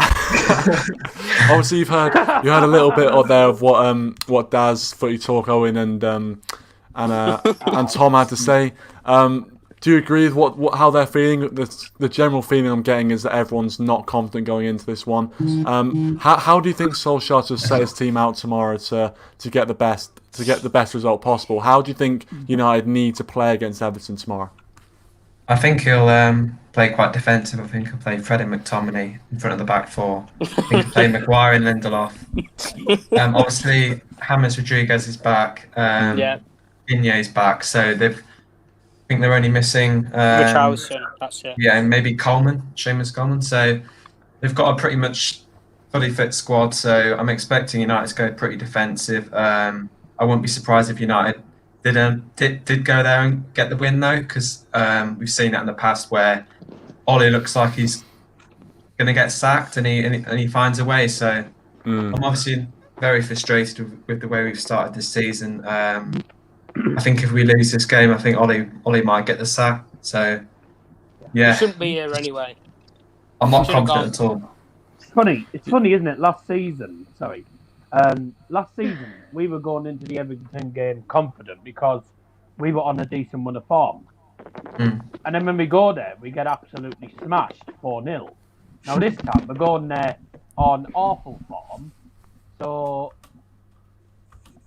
Obviously, you heard a little bit there of what Daz, Footy Talk, Owen, and Tom had to say. Do you agree with how they're feeling? The general feeling I'm getting is that everyone's not confident going into this one. How do you think Solskjaer will set his team out tomorrow to get the best result possible? How do you think United need to play against Everton tomorrow? I think he'll play quite defensive. I think he'll play Fred and McTominay in front of the back four. I think he'll play Maguire and Lindelof. Obviously, James Rodriguez is back. Inye's back, so I think they're only missing Richarlison, that's it. Yeah, and maybe Colman, Seamus Colman. So they've got a pretty much fully fit squad. So I'm expecting United to go pretty defensive. I wouldn't be surprised if United did go there and get the win though, because we've seen that in the past where Ole looks like he's going to get sacked and he finds a way. So I'm obviously very frustrated with the way we've started this season. I think if we lose this game, I think Ole might get the sack. So, yeah. He shouldn't be here anyway. I'm not confident at all. It's funny, isn't it? Last season, we were going into the Everton game confident because we were on a decent run of form. And then when we go there, we get absolutely smashed 4-0. Now this time, we're going there on awful form. So,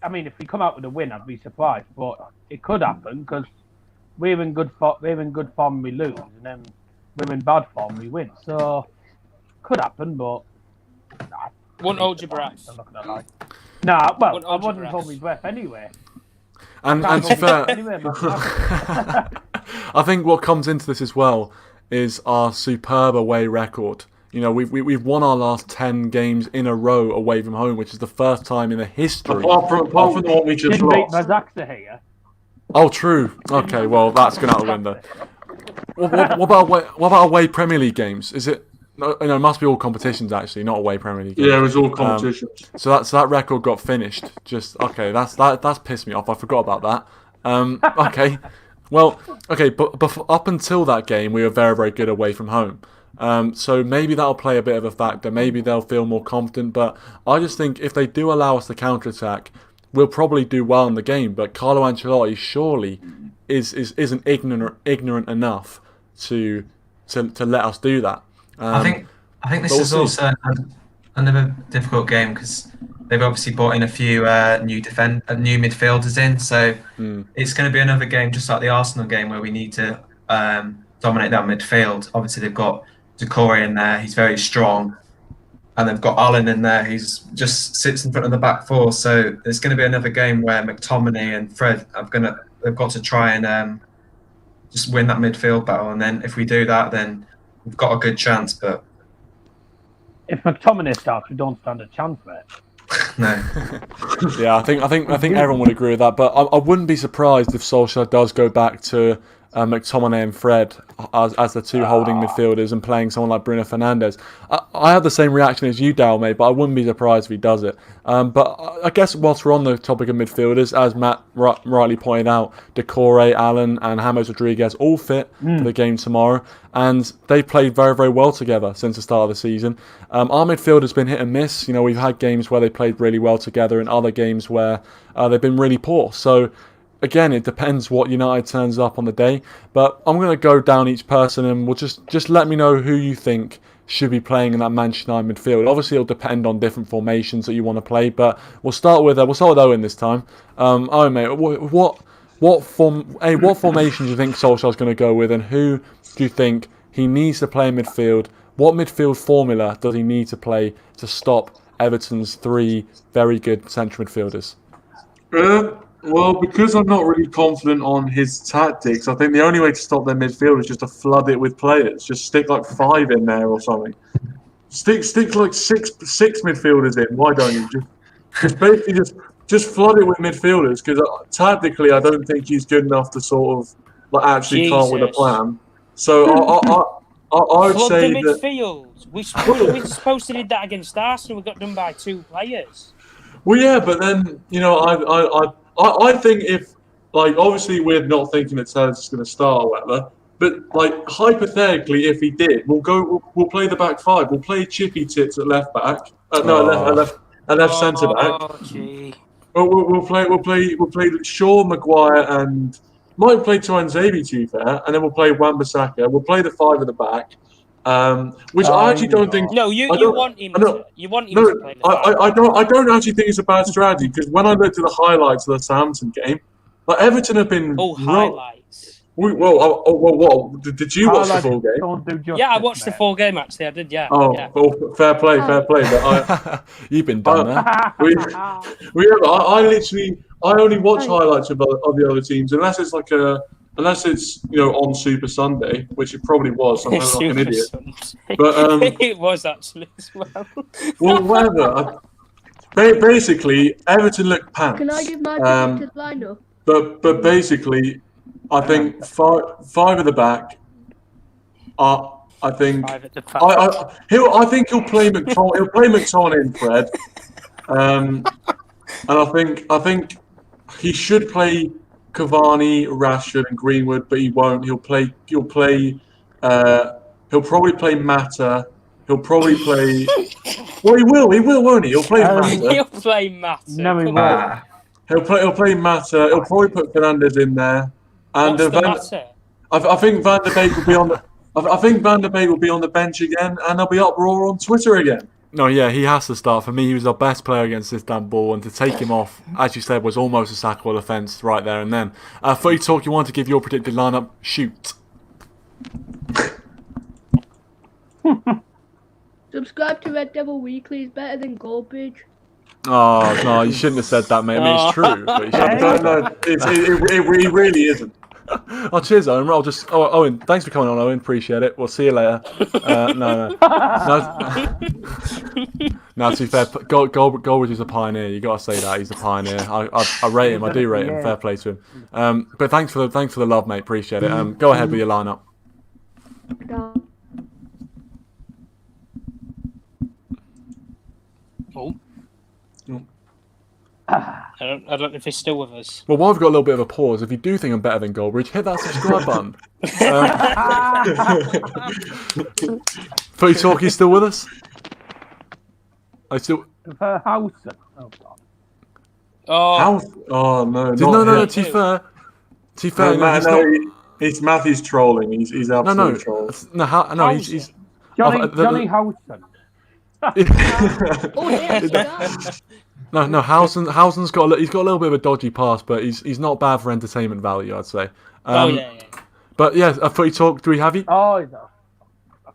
I mean, if we come out with a win, I'd be surprised, but it could happen because we're in good form, we lose, and then we're in bad form, we win. So could happen, but Wouldn't hold your breath. I'm not gonna lie. Nah, well, Wouldn't I hold your wouldn't hold my breath anyway. And Can't to be hold my breath fair, anyway, man. I think what comes into this as well is our superb away record. We've won our last 10 games in a row away from home, which is the first time in the history. Apart from the one we just Didn't beat lost. Mazaxa here. Oh, true. Okay, well that's gone out the window. What about away Premier League games? Is it? It must be all competitions actually, not away Premier League games. Yeah, it was all competitions. So that record got finished. That's pissed me off. I forgot about that. Okay. Well, okay, but up until that game, we were very, very good away from home. So maybe that'll play a bit of a factor. Maybe they'll feel more confident. But I just think if they do allow us to counter-attack, we'll probably do well in the game. But Carlo Ancelotti surely isn't ignorant enough to let us do that. I think this is also another difficult game because they've obviously brought in a few new midfielders in. So it's going to be another game just like the Arsenal game where we need to dominate that midfield. Obviously they've got Decore in there, he's very strong, and they've got Allen in there, he's just sits in front of the back four. So it's going to be another game where McTominay and Fred they've got to try and just win that midfield battle, and then if we do that, then we've got a good chance. But if McTominay starts, we don't stand a chance, mate. No. Yeah, I think everyone would agree with that. But I wouldn't be surprised if Solskjaer does go back to McTominay and Fred as the two holding midfielders and playing someone like Bruno Fernandes. I have the same reaction as you, Dal, mate, but I wouldn't be surprised if he does it. But I guess whilst we're on the topic of midfielders, as Matt rightly pointed out, Decore, Allen and James Rodriguez all fit for the game tomorrow, and they've played very, very well together since the start of the season. Our midfield has been hit and miss. We've had games where they played really well together and other games where they've been really poor. So again, it depends what United turns up on the day. But I'm going to go down each person and we'll just let me know who you think should be playing in that Manchester United midfield. Obviously, it'll depend on different formations that you want to play. But we'll start with Owen this time. Owen, mate, what formation do you think Solskjaer's going to go with, and who do you think he needs to play in midfield? What midfield formula does he need to play to stop Everton's three very good central midfielders? Well, because I'm not really confident on his tactics, I think the only way to stop their midfield is just to flood it with players. Just stick like 5 in there or something. Stick like six midfielders in. Why don't you just basically just flood it with midfielders? Because tactically, I don't think he's good enough to sort of like actually come up with a plan. So I would say the midfield. We supposed to do that against Arsenal. We got done by 2 players. Well, yeah, but then I think if, like, obviously we're not thinking that Tellers is going to start or whatever, but like hypothetically, if he did, we'll play the back 5. We'll play Chippy Tits at left back. Left centre back. We'll play Shaw, Maguire, and might play Tuanzebe, to be fair, and then we'll play Wan-Bissaka. We'll play the 5 at the back. Which I actually don't think. No, you want him to play the 5. I don't actually think it's a bad strategy, because when I looked at the highlights of the Southampton game, like Everton have been. Highlights. What? Did you watch the full game? Yeah, I watched the full game actually. I did. Yeah. Yeah. Well, fair play. But You've been done there. I only watch highlights of the other teams, unless it's on Super Sunday, which it probably was. I'm like an idiot. But it was actually as well. Well, whatever. Basically, Everton looked pants. Can I give my predicted lineup? But basically, I think 5 at the back. I think 5 at the back. I think he'll play McTominay. He'll play McTominay and Fred. And I think he should play Cavani, Rashford, and Greenwood, but he won't. He'll probably play Mata. He'll probably play. Well, he will, won't he? He'll play Mata. He'll play Mata. No, he won't. He'll play Mata. He'll probably put Fernandes in there. And I think Van der Beek will be on the. I think Van der Beek will be on the bench again, and there'll be uproar on Twitter again. No, yeah, he has to start. For me, he was our best player against Istanbul, and to take him off, as you said, was almost a sackable offence right there and then. Footy Talk, you want to give your predicted lineup? Shoot. Subscribe to Red Devil Weekly is better than Goldbridge. Oh, no, you shouldn't have said that, mate. I mean, it's true. But you shouldn't It really isn't. Oh, cheers, Owen. Owen, thanks for coming on, Owen. Appreciate it. We'll see you later. No, to be fair, Goldbridge is a pioneer. You got to say that he's a pioneer. I rate him. I do rate him. Fair play to him. But thanks for the love, mate. Appreciate it. Go ahead with your lineup. I don't know if he's still with us. Well, while we've got a little bit of a pause, if you do think I'm better than Goldbridge, hit that subscribe button. Footy Talk, you still with us? I still. Housen. Oh God. Oh no! No. To be fair, it's Matthew's trolling. He's absolutely trolling. He's Johnny Housen. No. Housen's got a little bit of a dodgy past, but he's not bad for entertainment value, I'd say. Yeah. But yeah, a Footy Talk. Do we have you? Oh, I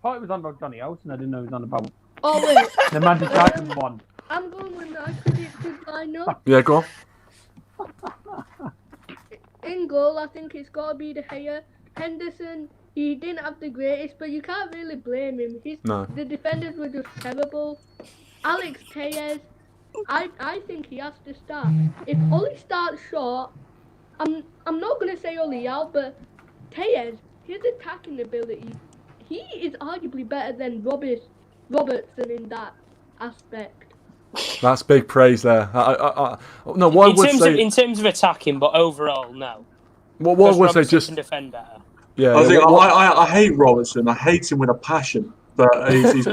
thought it was on about Johnny Housen. I didn't know it was on about. Oh wait. The Manchester United one. I'm going with my predicted lineup. Yeah, go on. In goal, I think it's got to be De Gea. Henderson, he didn't have the greatest, but you can't really blame him. The defenders were just terrible. Alex Tellez, I think he has to start. If Ole starts short, I'm not going to say Ole out, but Tejes, his attacking ability, he is arguably better than Robertson in that aspect. That's big praise there. No, what I would say in terms of attacking, but overall, no. What I would say Robertson just can defend better. yeah. I think what- I hate Robertson. I hate him with a passion, but he's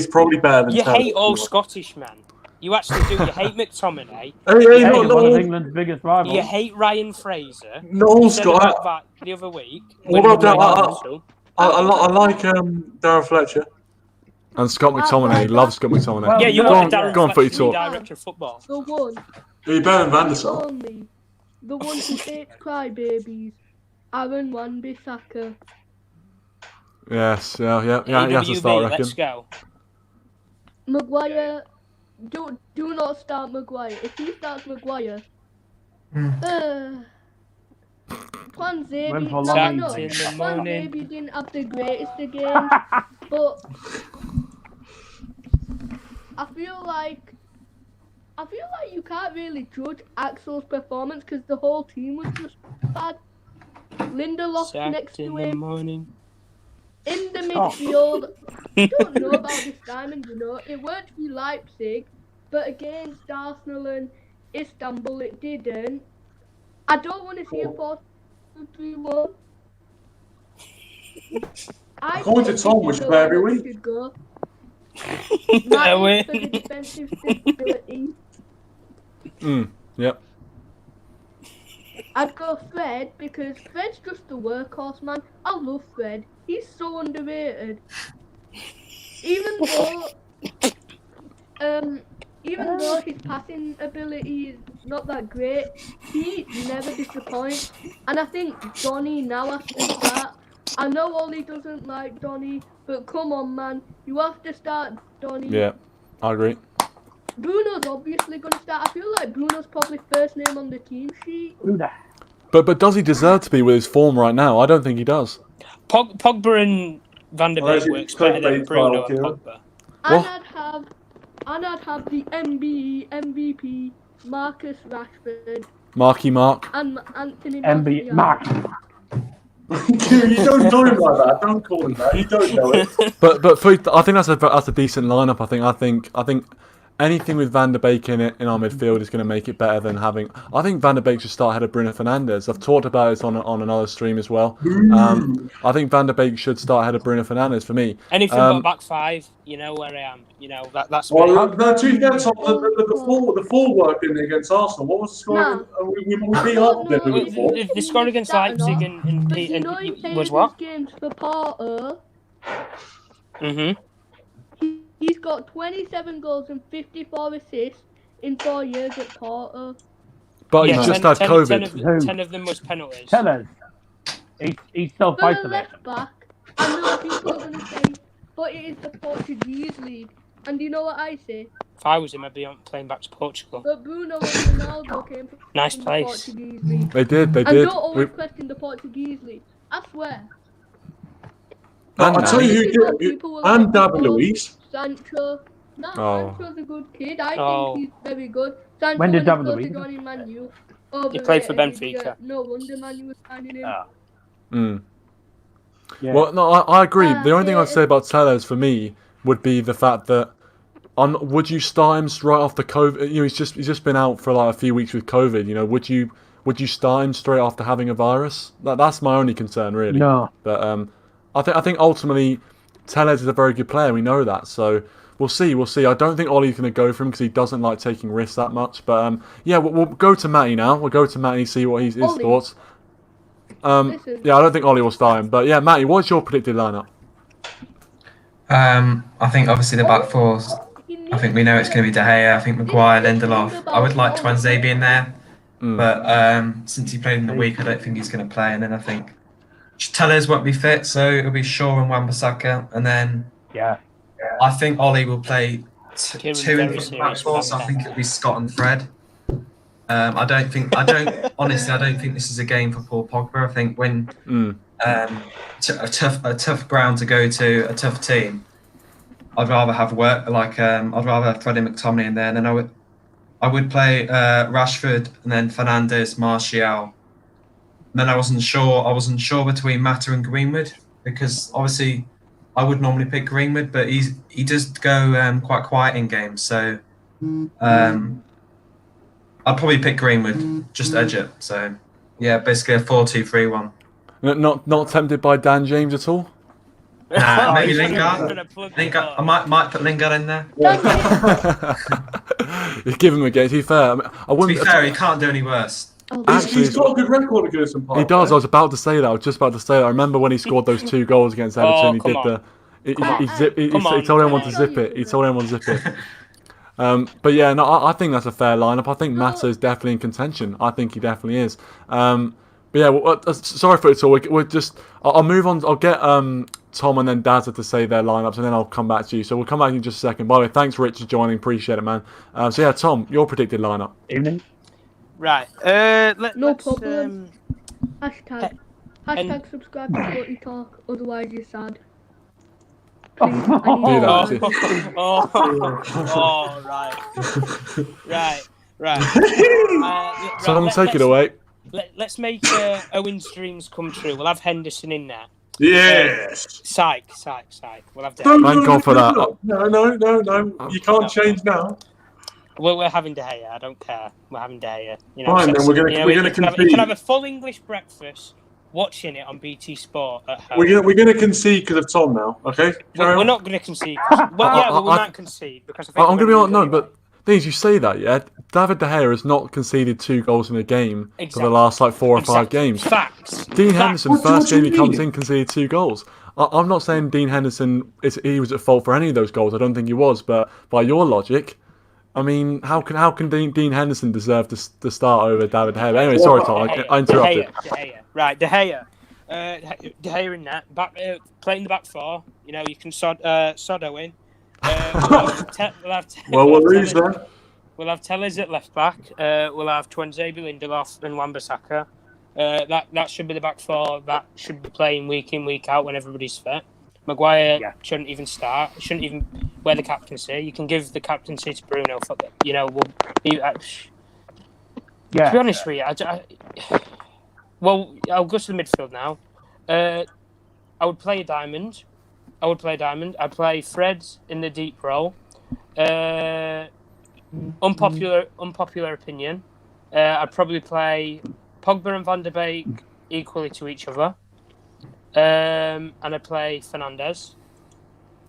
probably better than You Telles. hate all Scottish men. You actually do. You hate McTominay. Hey, Hey, no, one of no, England's biggest rivals. You hate Ryan Fraser. no, You said Scott. about that the other week. What when about we played that? Arsenal. I like Darren Fletcher. and Scott McTominay, loves Scott McTominay. Well, Yeah, you go want on, Darren go on, footy Fletcher, talk. director of football. The one, He's better than Van der the Sar. only, the one who hates crybabies, Aaron Wan-Bissaka. Yes, yeah. He has to start, I reckon. Let's go. Maguire, do not start Maguire. If he starts Maguire, Twanzebe, Went for no, long no, in the morning. Twanzebe didn't have the greatest of games, but I feel like you can't really judge Axel's performance because the whole team was just bad. Lindelof next in to the him. morning. In the midfield, I don't know about this diamond, it worked for Leipzig, but against Arsenal and Istanbul it didn't. I don't want to see a 4-2-3-1. According to Tom, we should play every week. Should go. Yeah, Matic for the defensive stability. Yep. I'd go Fred because Fred's just the workhorse, man. I love Fred. He's so underrated. Even though his passing ability is not that great, he never disappoints. And I think Donny now has to start. I know Ole doesn't like Donny, but come on, man, you have to start Donny. Yeah, I agree. Bruno's obviously going to start. I feel like Bruno's probably first name on the team sheet. But does he deserve to be with his form right now? I don't think he does. Pogba and Van der Beek works better than Bruno and Pogba. And I'd have the MVP, Marcus Rashford, Marky Mark. and Anthony MB Martial. Mark. You don't know him like that. Don't call him that. You don't know it. But I think that's a decent lineup. I think anything with Van der Beek in it in our midfield is going to make it better than having. I think Van der Beek should start ahead of Bruno Fernandes. I've talked about this on another stream as well. I think Van der Beek should start ahead of Bruno Fernandes for me. Anything but back five, you know where I am. You know that's. Well, no, to be fair, Tom, the full work in against Arsenal. What was the score? Nah. We beat Arsenal. didn't we, before? The score against Leipzig and But you know he played was what? his games for Porto. Mm-hmm. He's got 27 goals and 54 assists in 4 years at Porto. But he's just had COVID. 10 of them was penalties. Tell us. He's still For a fighting it. left back, I know people are going to say, but it is the Portuguese league. And you know what I say? If I was him, I'd be playing back to Portugal. But Bruno and Ronaldo came from Nice the place. Portuguese league. They did. And don't always question the Portuguese league. I swear. And I'll tell you who did. People were And like, David "Oh, Luiz. Sancho. No, Oh. Sancho's a good kid. I Oh. think he's very good. Sancho When did was David supposed Luiz? to join in Man U. He played for Overrated, Benfica. No wonder Man U was signing him. Yeah. Well, no, I agree. The only thing I'd say about Telles for me would be the fact that would you start him right after COVID? You know, he's just been out for like a few weeks with COVID. You know, would you start him straight after having a virus? That's my only concern, really. No. But I think ultimately Telles is a very good player. We know that. So we'll see. I don't think Ollie's going to go for him because he doesn't like taking risks that much. But yeah, we'll go to Matty now. We'll go to Matty, see what his Ollie. thoughts. Listen. Yeah, I don't think Ollie will start him. But yeah, Matty, what's your predicted lineup? I think obviously the back fours. I think we know it's going to be De Gea. I think Maguire, Lindelof. I would like Twanzebe in there, but since he played in the week, I don't think he's going to play. And then I think Telles won't be fit, so it'll be Shaw and Wan-Bissaka. And then I think Ollie will play two in front of the back four. So I think it'll be Scott and Fred. I don't think this is a game for Paul Pogba. I think when a tough ground to go to, a tough team, I'd rather have I'd rather have Freddie McTominay in there. And then I would play Rashford and then Fernandes, Martial, then I wasn't sure. I wasn't sure between Mata and Greenwood because obviously I would normally pick Greenwood, but he does go quite quiet in games. So I'd probably pick Greenwood, just edge it. So yeah, basically a 4-2-3-1. Not tempted by Dan James at all? Nah, maybe He's Lingard. gonna plug Lingard. the I might put Lingard in there. You give him a game. To be fair, I To wouldn't. be fair, he can't do any worse. Actually, He's got a good record against them. he does. I was about to say that. I was just about to say that. I remember when he scored those 2 goals against Everton. Oh, he come did on. he told everyone to zip it. He told everyone to zip it. But yeah, no, I think that's a fair lineup. I think Mata is definitely in contention. I think he definitely is. But yeah, sorry for it all. We're just. I'll move on. I'll get Tom and then Dazza to say their lineups, and then I'll come back to you. So we'll come back in just a second. By the way, thanks Rich for joining. Appreciate it, man. So yeah, Tom, your predicted lineup. Evening. Right. No problem. Hashtag subscribe to Footy Talk, otherwise you're sad. Please, I need Do that. your Right. Tom, take it away. Let's make Owen's dreams come true. We'll have Henderson in there. Yes. Psych. We'll have No, that. Thank God for that. No. You can't change now. We're having De Gea. I don't care. We're having De Gea. You know, Fine, then we're gonna you can concede. have a full English breakfast, watching it on BT Sport at home. We're gonna concede because of Tom now. Okay. We're not going to concede. We might concede because I think I'm going to be honest. No, anyway. but things you say that, yeah. David De Gea has not conceded 2 goals in a game for the last 4 or 5 games. Facts. Dean Henderson, What first do you game he comes mean? in, conceded 2 goals. I'm not saying Dean Henderson he was at fault for any of those goals. I don't think he was, but by your logic, I mean, how can Dean Henderson deserve to start over David De Gea? Anyway, sorry, Tom, I interrupted. De Gea. Right, De Gea. De Gea in that. Playing the back 4. You know, you can sod Owen. We'll lose then. We'll have Tellez at left back. We'll have Tuanzebe, Lindelof, and Wan-Bissaka. That should be the back 4. That should be playing week in, week out when everybody's fit. Maguire shouldn't even start. Shouldn't even wear the captaincy. You can give the captaincy to Bruno. You know, to be honest with you, well, I'll go to the midfield now. I would play a diamond. I'd play Fred in the deep role. Unpopular opinion. I'd probably play Pogba and Van der Beek equally to each other. And I'd play Fernandes.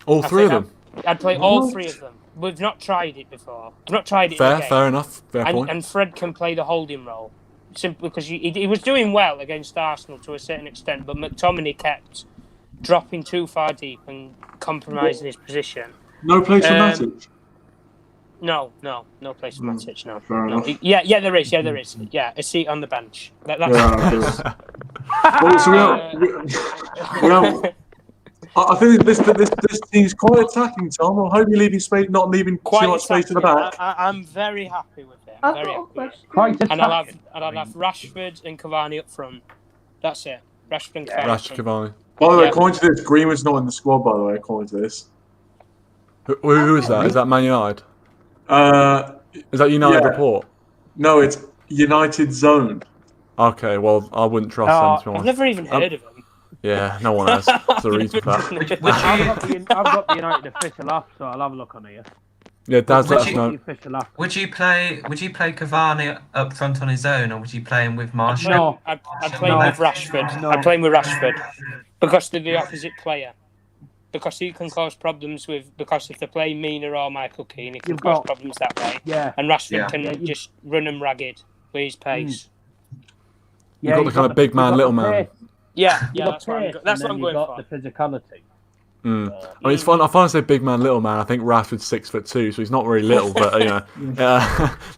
All 3 of them. I'd play all 3 of them. We've not tried it before. We've not tried it. Fair enough. Fair point. And Fred can play the holding role. Simply because he was doing well against Arsenal to a certain extent, but McTominay kept dropping too far deep and compromising his position. No place for Matic. No place for Matic. No. Fair enough. Yeah, there is. Yeah, a seat on the bench. I think this team's quite attacking, Tom. I hope you're leaving space, not leaving too much space to the back. I'm very happy with it. I've Very got a happy with it. question. And I'll have Rashford and Cavani up front. That's it. Rashford and Cavani. Rashford Cavani. By the way, Yeah. according to this, Greenwood's not in the squad. By the way, according to this, Who is that? Is that Man United? Is that United Yeah. report? no, it's United Zone. Okay, well, I wouldn't trust them, to be I've honest. never even heard of him. Yeah, no one has. That's the reason for that. I've got the United official app, so I'll have a look on here. Yeah, Daz, let us you- know. The official app. Would you play Cavani up front on his own, or would you play him with Martial? No. I'd play him with Rashford. No. I'd play him with Rashford because they're the opposite player. Because he can cause problems because if they're playing Mina or Michael Keane, he can You've cause got- problems that way. Yeah. And Rashford Yeah. can just run them ragged with his pace. You've got the kind of big man, little man. Yeah, You've got that's what I'm, pace, that's and what I'm then going you've for. got the physicality. I mean, it's fun. I find to say big man, little man. I think Rashford's 6'2", so he's not very little, but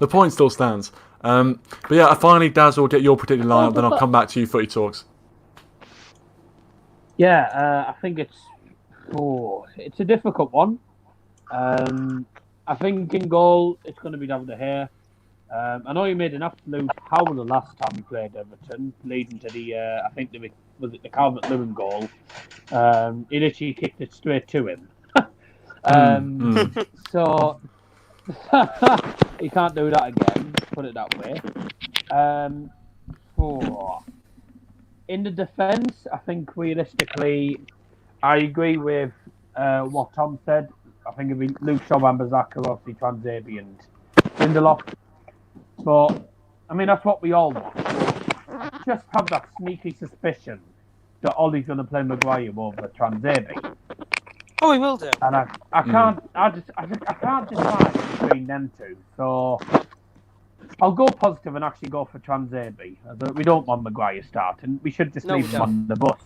the point still stands. But yeah, finally, Daz will get your predicted lineup, then I'll come back to you, Footy Talks. Yeah, I think it's a difficult one. I think in goal it's going to be David De Gea. I know he made an absolute howler last time he played Everton, leading to the I think was it the Calvert-Lewin goal. He literally kicked it straight to him. So he can't do that again. Put it that way. in the defence, I think realistically, I agree with what Tom said. I think it'd be Luke Shaw, Wan-Bissaka, obviously Transabi and Lindelof. But, I mean, that's what we all want. I just have that sneaky suspicion that Ollie's going to play Maguire over Transabi. Oh, he will do. And I can't decide between them two. So I'll go positive and actually go for Transabi. We don't want Maguire starting. We should just leave him on the bus.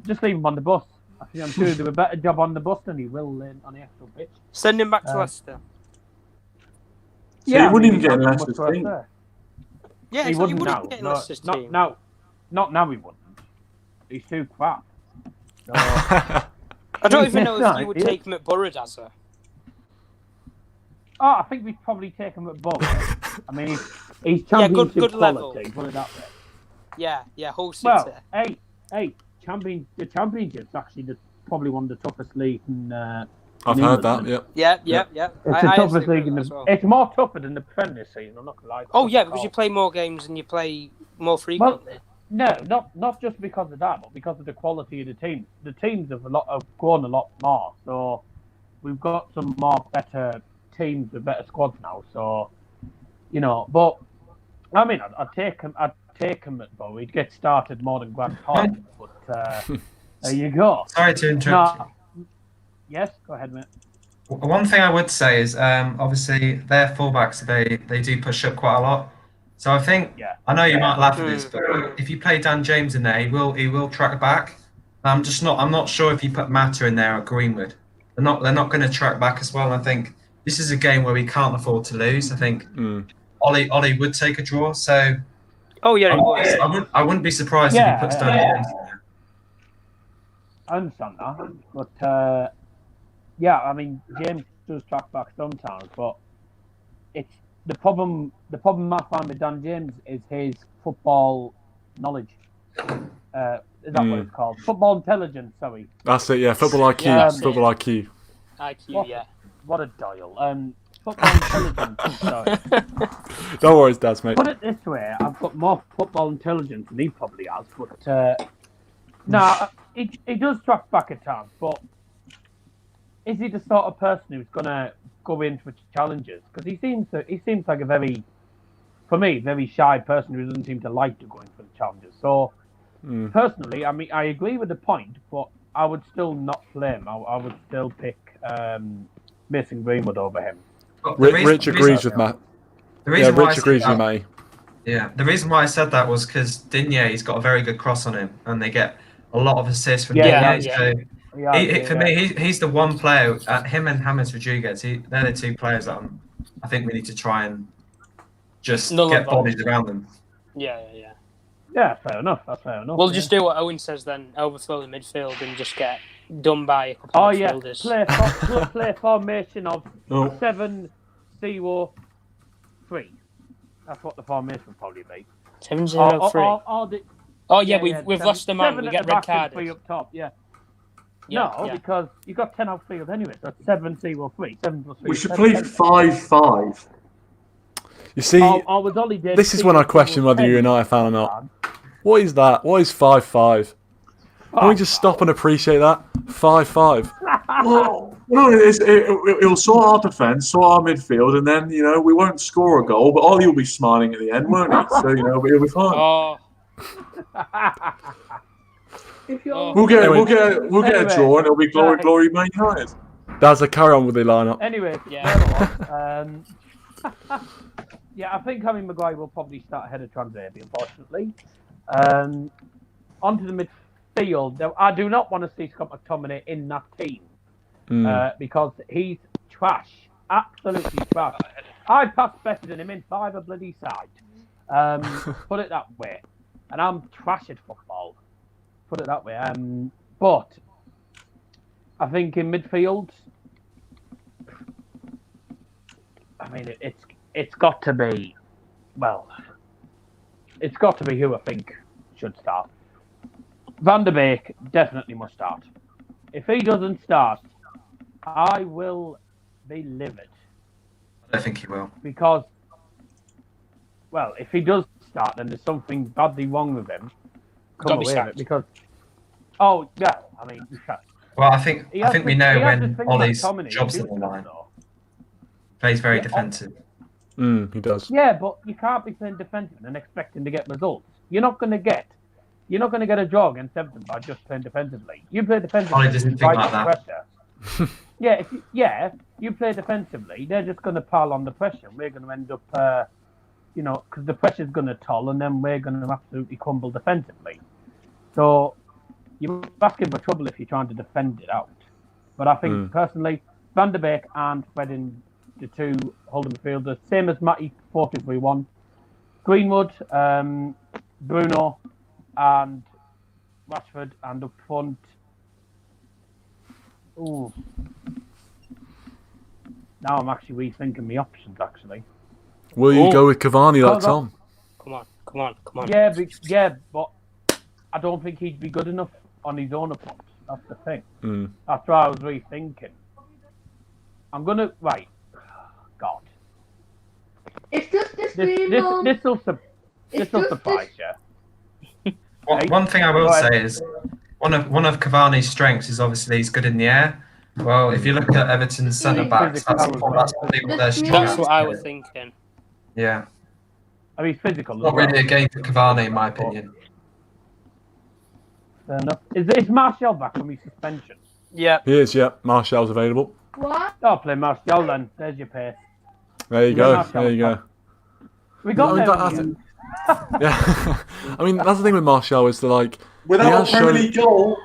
Just leave him on the bus. I'm sure he'll do a better job on the bus than he will on the actual pitch. Send him back to Leicester. So he wouldn't even get in Leicester's team. Yeah, he wouldn't now. get in Leicester's team. Not now he wouldn't. He's too crap. So, I don't even know if you would take him at Borough. I think we'd probably take him at both. I mean, he's championship good quality, level. put it that way. Yeah, whole city. Well, hey, the championship's actually probably one of the toughest leagues in I've heard that, yeah. It's the toughest league it's more tougher than the Premier season, I'm not gonna lie. Oh yeah, because you play more games and you play more frequently. Well, no, not just because of that, but because of the quality of the teams. The teams have grown a lot more, so we've got some more better teams with better squads now. So, but I mean, I'd take him at Bow. He'd get started more than Grant Hall, but there you go. Sorry to interrupt you. Yes, go ahead, mate. One thing I would say is, obviously, their fullbacks, they do push up quite a lot. So I think, I know you might laugh at this, but if you play Dan James in there, he will track back. I'm not sure if you put Mata in there or Greenwood. They're not going to track back as well. I think this is a game where we can't afford to lose. I think Ollie would take a draw. So I wouldn't be surprised if he puts Dan James in there. I understand that, but I mean, James does track back sometimes, but it's the problem I find with Dan James is his football knowledge. Is that what it's called? Football intelligence, sorry. That's it, yeah. Football IQ. Football IQ. What a dial. Football intelligence. Sorry. Don't worry, Daz, mate. Put it this way, I've got more football intelligence than he probably has, but he does track back at times, but is he the sort of person who's going to go in for challenges? Because he seems like a very shy person who doesn't seem to like to go in for the challenges. So, personally, I mean, I agree with the point, but I would still not play him. I would still pick Mason Greenwood over him. Rich agrees with Matt. Rich agrees with me. Yeah, the reason why I said that was because Digne's got a very good cross on him, and they get a lot of assists from Digne. So for me, he's the one player. Him and James Rodriguez, they're the two players that I think we need to try and just get bodies around them. Yeah, fair enough. That's fair enough. We'll just do what Owen says then: overthrow the midfield and just get done by a couple of midfielders. Play formation of 7-0-3. That's what the formation would probably be. 7-0-3. We've lost the man. We get red carded. 3 up top. Because you've got 10 outfield anyway. So 7-0-3. 7 plus 3. We should play 5-5. You see, this is when I question whether you're a United fan or not. What is that? What is 5-5? Can we just stop and appreciate that? 5-5. Well, it'll sort our defence, sort our midfield, and then we won't score a goal, but Ollie will be smiling at the end, won't he? So he'll be fine. We'll get a draw, and it'll be glory, Man United. That's a carry on with the lineup. Anyway, I think Harry Maguire will probably start ahead of Transabi, unfortunately. Onto the midfield. I do not want to see Scott McTominay in that team because he's trash. Absolutely trash. I passed better than him in 5 bloody side. Put it that way. And I'm trash at football. Put it that way. But I think in midfield, I mean, it's got to be, it's got to be who I think should start. Van der Beek definitely must start. If he doesn't start, I will be livid. I think he will. Because, if he does start, then there's something badly wrong with him. come away with it because. Oh yeah, I mean. Well, I think we know when Ollie's job's on the line. Plays very defensive. He does. Yeah, but you can't be playing defensive and expecting to get results. You're not going to get a draw against Everton by just playing defensively. You play defensively. Ollie doesn't think like that. Pressure. You play defensively. They're just going to pile on the pressure. We're going to end up, because the pressure's going to toll, and then we're going to absolutely crumble defensively. So you're asking for trouble if you're trying to defend it out. But I think personally, Van der Beek and Fredden, the two holding midfielders, same as Matty, 4-2-3-1. Greenwood, Bruno, and Rashford, and up front. Ooh. Now I'm actually rethinking my options. Actually, will you go with Cavani like Tom? Come on. Yeah, but I don't think he'd be good enough on his own front. That's the thing. That's why I was rethinking. I'm gonna God. It's just this This will surprise you. One thing I will say is one of Cavani's strengths is obviously he's good in the air. Well, if you look at Everton's centre backs, that's probably what they're strong. That's what I was thinking. Yeah. I mean, physical. Not really a game for Cavani, in my opinion. Fair enough. Is Martial back from his suspension? Yeah. He is. Yeah. Martial's available. What? I'll play Martial then. There's your pace. There you go. We got there. Yeah. I mean, that's the thing with Martial is that without a Premier League goal.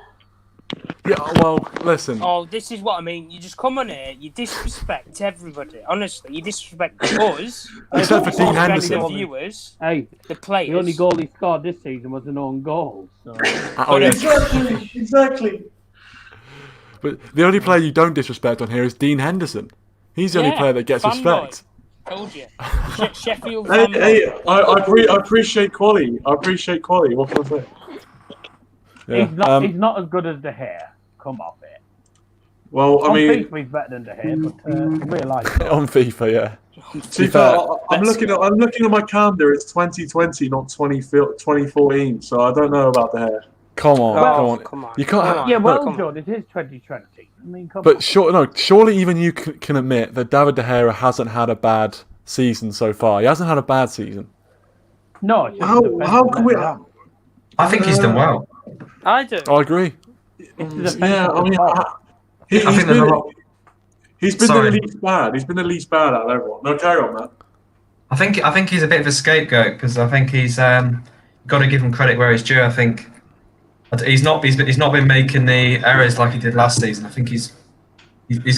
Yeah, well, listen. Oh, this is what I mean. You just come on here, you disrespect everybody. Honestly, you disrespect us. Except for Dean Henderson. The viewers, hey, the players. The only goal he scored this season was an own goal. So. Exactly. But the only player you don't disrespect on here is Dean Henderson. He's the only player that gets respect. Told you. Sheffield. Hey, I appreciate quality. What can I say? Yeah. He's not as good as De Gea. Come off it. Well, I mean, FIFA he's better than De Gea, but in real life. On FIFA, yeah. To be fair, I'm looking at my calendar. It's 2020, not 2014. So I don't know about De Gea. Come on. You can't. Yeah, well, John, it is 2020. I mean, surely even you can admit that David De Gea hasn't had a bad season so far. He hasn't had a bad season. No. How can we? I think he's done well. I do. I agree. Yeah, I mean, he's been the least bad. He's been the least bad out of everyone. No, carry on, man. I think he's a bit of a scapegoat because I think he's got to give him credit where he's due. I think he's not been making the errors like he did last season. I think he's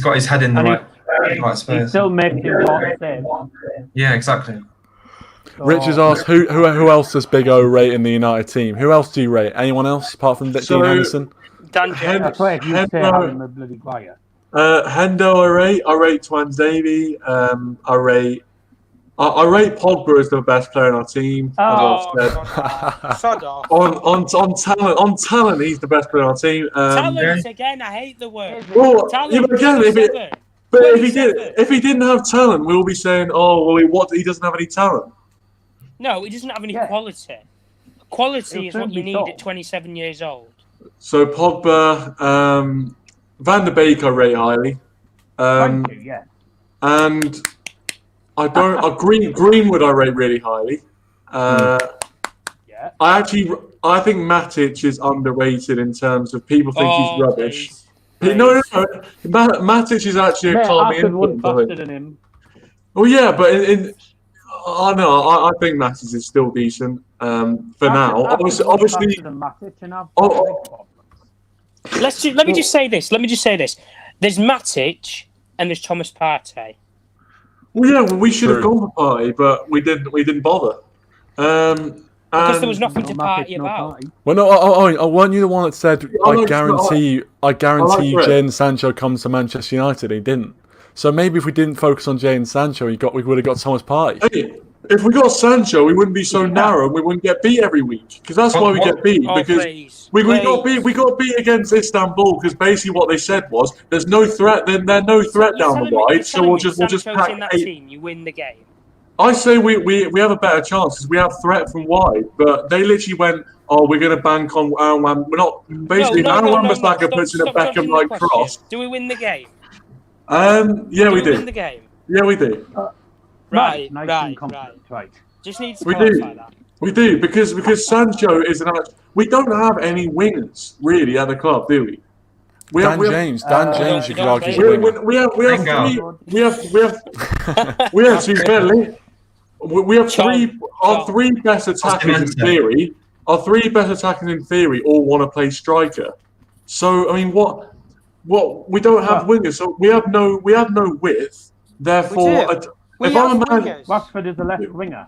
got his head in the right space. He's still making important saves. Yeah, exactly. Rich has asked who else does Big O rate in the United team? Who else do you rate? Anyone else apart from Dean Henderson? That's right. If you say having a bloody quiet. Hendo, I rate Twansavy. I rate Pogba as the best player on our team. Sod off. On talent, he's the best player on our team. Talent again. I hate the word. Well, talent. Yeah, but again, if he didn't have talent, we'll be saying, he doesn't have any talent. No, he doesn't have any quality. Quality is what you need at 27 years old. So Pogba, Van der Beek, I rate highly. Thank you, yeah. And I don't. Greenwood, I rate really highly. Yeah. I think Matic is underrated in terms of people think he's rubbish. No. Matic is actually a calming influence. Faster than him. Well, yeah, but I think Matic is still decent for now. Obviously. Let me just say this. There's Matic and there's Thomas Partey. Well, yeah, we should have gone for Partey, but we didn't bother. Because there was nothing to party about. Well, no, weren't you the one that said I guarantee you Jadon Sancho comes to Manchester United? He didn't. So maybe if we didn't focus on Jadon Sancho, we would have got Thomas Partey. Hey, if we got Sancho, we wouldn't be so narrow. We wouldn't get beat every week because that's why we get beat. Because we got beat against Istanbul because basically what they said was there's no threat. Then there's no threat down the wide, so we'll just pack in that team. You win the game. I say we have a better chance because we have threat from wide, but they literally went oh, we're going to bank on Aaron Wan. We're not basically. Aaron Wan-Bissaka puts in a Beckham-like cross. Do we win the game? Yeah, we do. Win the game. Yeah, we do. Right. Just need to clarify that. We do because Sancho is an. We don't have any wingers really at the club, do we? Dan James, you could argue. We have three. We have two fairly. We have three. Our three best attackers in theory. Our three best attackers in theory all want to play striker. So I mean, what? We don't have wingers. So we have no width. Therefore, if I'm a man, Rashford is a left winger.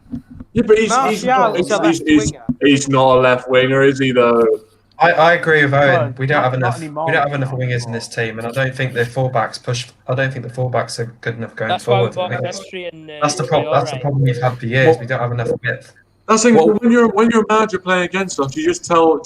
Yeah, but he's not a left winger, is he? Though. I agree with Owen. We don't have enough. We don't have enough wingers in this team, and I don't think the fullbacks push. I don't think the fullbacks are good enough going forward. That's the problem. That's the problem we've had for years. We don't have enough width. That's the thing. When you're a manager playing against us, you just tell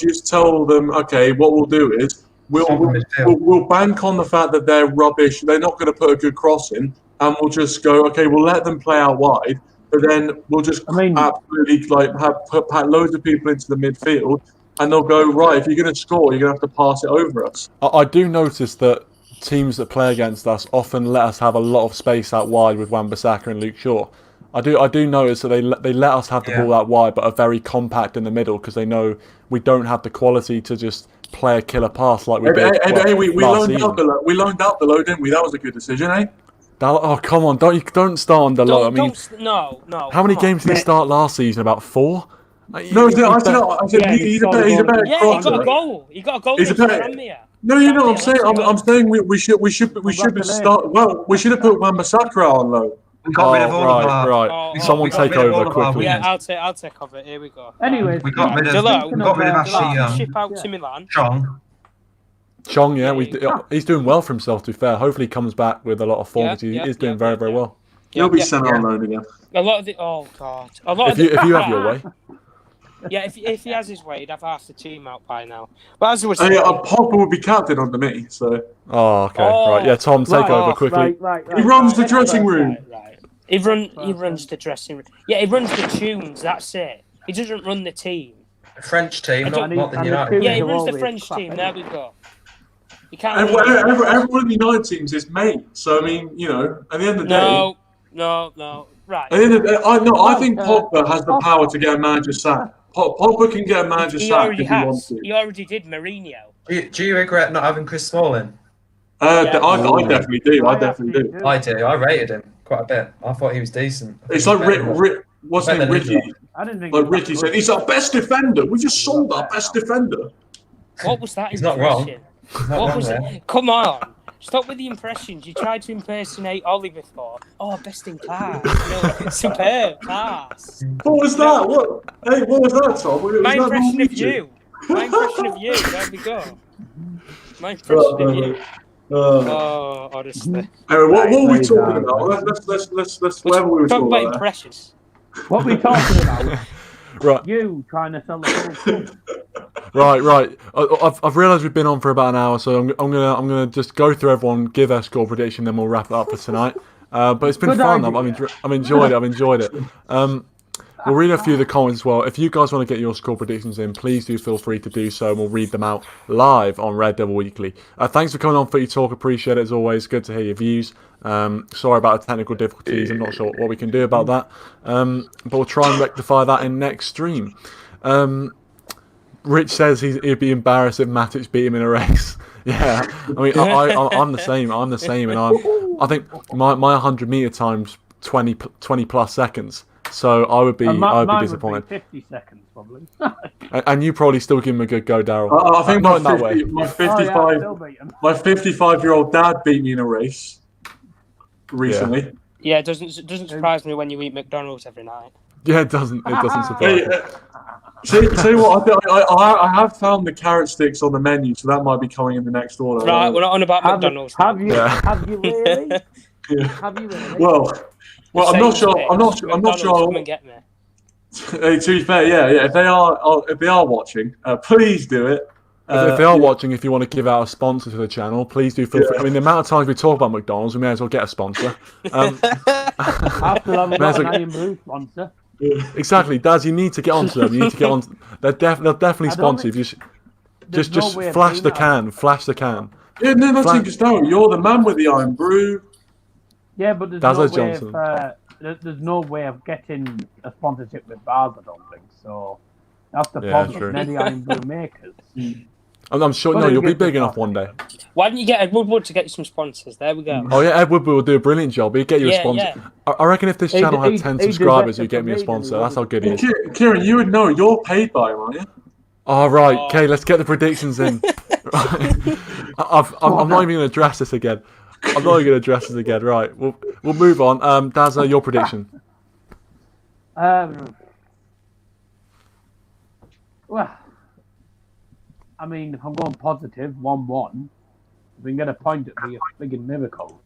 them, okay, what we'll do is we'll bank on the fact that they're rubbish. They're not going to put a good cross in, and we'll just go, okay, we'll let them play out wide, but then we'll just absolutely put loads of people into the midfield. And they'll go, right, if you're going to score, you're going to have to pass it over us. I do notice that teams that play against us often let us have a lot of space out wide with Wan-Bissaka and Luke Shaw. I do notice that they let us have the ball out wide, but are very compact in the middle because they know we don't have the quality to just play a killer pass like we did we loaned out the low, didn't we? That was a good decision, eh? Oh, come on, don't start on the low. I mean, no. How many games did he start last season? About 4? No, I said he's a better crosser. He got a goal. He got a goal. He's a better. No, you know, I'm saying we should have started. Well, we should have put Wan-Bissaka on low. We got rid of all of our. Right. Someone take over quickly. Yeah, I'll take over. Here we go. Anyway, we got rid of Ashley Young. Ship out to Milan. Chong, yeah, he's doing well for himself. To be fair, hopefully he comes back with a lot of form. He is doing very, very well. He'll be sent on loan again. A lot of the God. If you have your way. Yeah, if he has his way, he'd have half the team out by now. But as I was saying, Pogba will be captain under me. So. Oh, okay, right. Yeah, Tom, take over quickly. Right, he runs the dressing room. Right. He runs the dressing room. Yeah, he runs the tunes. That's it. He doesn't run the team. The French team, not the United. Yeah, he runs the French team. There we go. Everyone in the United teams is mate. So I mean, you know, at the end of the day. No. Right. At the end of the day, I think Pogba has the power to get a manager sacked. Pogba can get a manager sacked if he wants to. He already did Mourinho. Do you regret not having Chris Smalling? I definitely do. I do. I rated him quite a bit. I thought he was decent. It's like what's his name? Ricky. I didn't think. Like Ricky said, he's our best defender. We just sold our best defender. What was that? He's not wrong. What was it? Come on. Stop with the impressions. You tried to impersonate Ollie before. Oh, best in class. Superb class. What was that? What was that, Tom? My impression of you. There we go. My impression of you. Honestly. Anyway, what were we talking about? Let's whatever we were talking about. Impressions. What were we talking about? Right. You trying to sell the whole thing. Right. I've realised we've been on for about an hour, so I'm gonna just go through everyone, give their score prediction, then we'll wrap it up for tonight. But it's been fun. I've enjoyed it. We'll read a few of the comments as well. If you guys want to get your score predictions in, please do feel free to do so, and we'll read them out live on Red Devil Weekly. Thanks for coming on Footy Talk. Appreciate it as always. Good to hear your views. Sorry about the technical difficulties. I'm not sure what we can do about that. But we'll try and rectify that in next stream. Rich says he'd be embarrassed if Matic beat him in a race. Yeah, I mean, I'm the same. And I think my 100-meter time's 20 plus seconds. So I would be disappointed. 50 seconds probably. And you probably still give him a good go, Daryl. I think my 55-year-old dad beat me in a race recently. Yeah, it doesn't surprise me when you eat McDonald's every night. Yeah, it doesn't surprise me. See what I have found the carrot sticks on the menu, so that might be coming in the next order. Right, we're not on about McDonald's. Have you really? Yeah. Have you really? Well, I'm not sure. Come and get me. To be fair, yeah. If they are watching, please do it. If they are watching, if you want to give out a sponsor to the channel, please do feel free. I mean, the amount of times we talk about McDonald's, we may as well get a sponsor. After I'm an Iron Brew sponsor. Exactly, Daz. You need to get onto them. You need to get on. They'll definitely sponsor you. Just flash the can. Flash the can. Yeah, no, that's interesting. You're the man with the iron brew. Yeah, but there's there's no way of getting a sponsorship with bars, I don't think. So that's the problem. Many iron brew makers. I'm sure. No, you'll be big enough one day. Why didn't you get Ed Woodward to get you some sponsors? There we go. Oh yeah, Ed Woodward will do a brilliant job. He'll get you a sponsor. Yeah. I reckon if this channel had 10 subscribers, you'd get me a sponsor. That's how good he is. Kieran, you would know. You're paid by him, aren't you? All right. Okay, let's get the predictions in. I'm not even going to address this again. Right. We'll move on. Dazza, your prediction. Well, I mean, if I'm going positive, 1-1. If we can get a point, it'd be a friggin' miracle.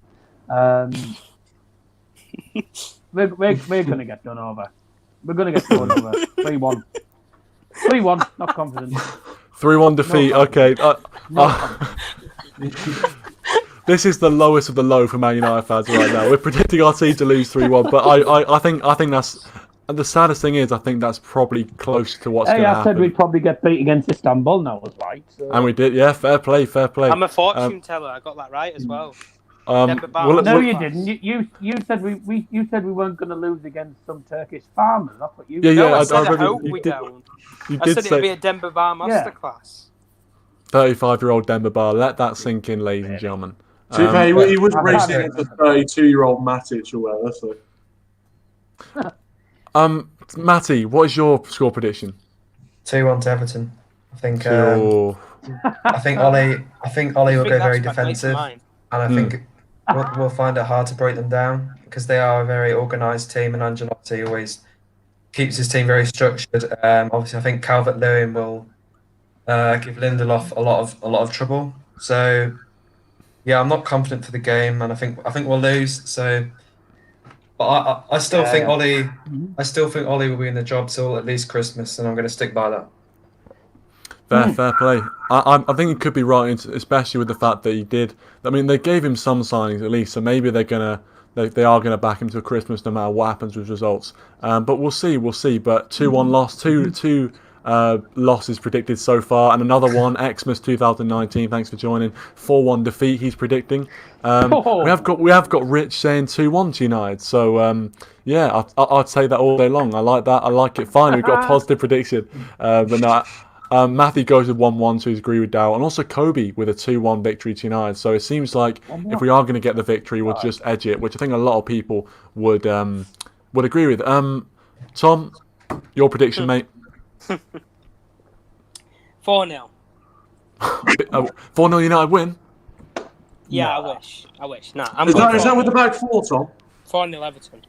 We're going to get done over. We're going to get done over. 3-1. 3-1, not confident. 3-1 defeat, okay. This is the lowest of the low for Man United fans right now. We're predicting our team to lose 3-1, but I think that's... And the saddest thing is, I think that's probably close to what's going to happen. I said we'd probably get beat against Istanbul now, was right. So. And we did, yeah. Fair play. I'm a fortune teller. I got that right as well. No, you didn't. You said we weren't going to lose against some Turkish farmers. That's what you. I hope we don't. I said it'd be a Denver Bar masterclass. 35-year-old Denver Bar. Let that sink in, ladies and gentlemen. He was racing against a 32-year-old Matic or whatever. So. Matty, what is your score prediction? 2-1 to Everton. I think Ole will go very defensive, and I think we'll find it hard to break them down because they are a very organised team, and Ancelotti always keeps his team very structured. Obviously, I think Calvert-Lewin will give Lindelof a lot of trouble. So, yeah, I'm not confident for the game, and I think we'll lose. So. But I still think Ole. I still think Ole will be in the job till at least Christmas, and I'm going to stick by that. Fair play. I think he could be right, especially with the fact that he did. I mean, they gave him some signings at least, so maybe they are gonna back him till Christmas, no matter what happens with results. But we'll see. But 2-1 loss, two losses predicted so far, and another one, Xmas 2019. Thanks for joining. 4-1 defeat. He's predicting. We have got Rich saying 2-1 to United. So yeah, I'd say that all day long. I like that. I like it. Finally, we've got a positive prediction. But no. Matthew goes with 1-1 to his agree with Dow, and also Kobe with a 2-1 victory to United. So it seems like if we are going to get the victory, we'll just edge it, which I think a lot of people would agree with. Tom, your prediction, mate. 4-0. 4-0 United win? Yeah, I wish. Nah, is that with the back four, Tom? 4-0 Everton.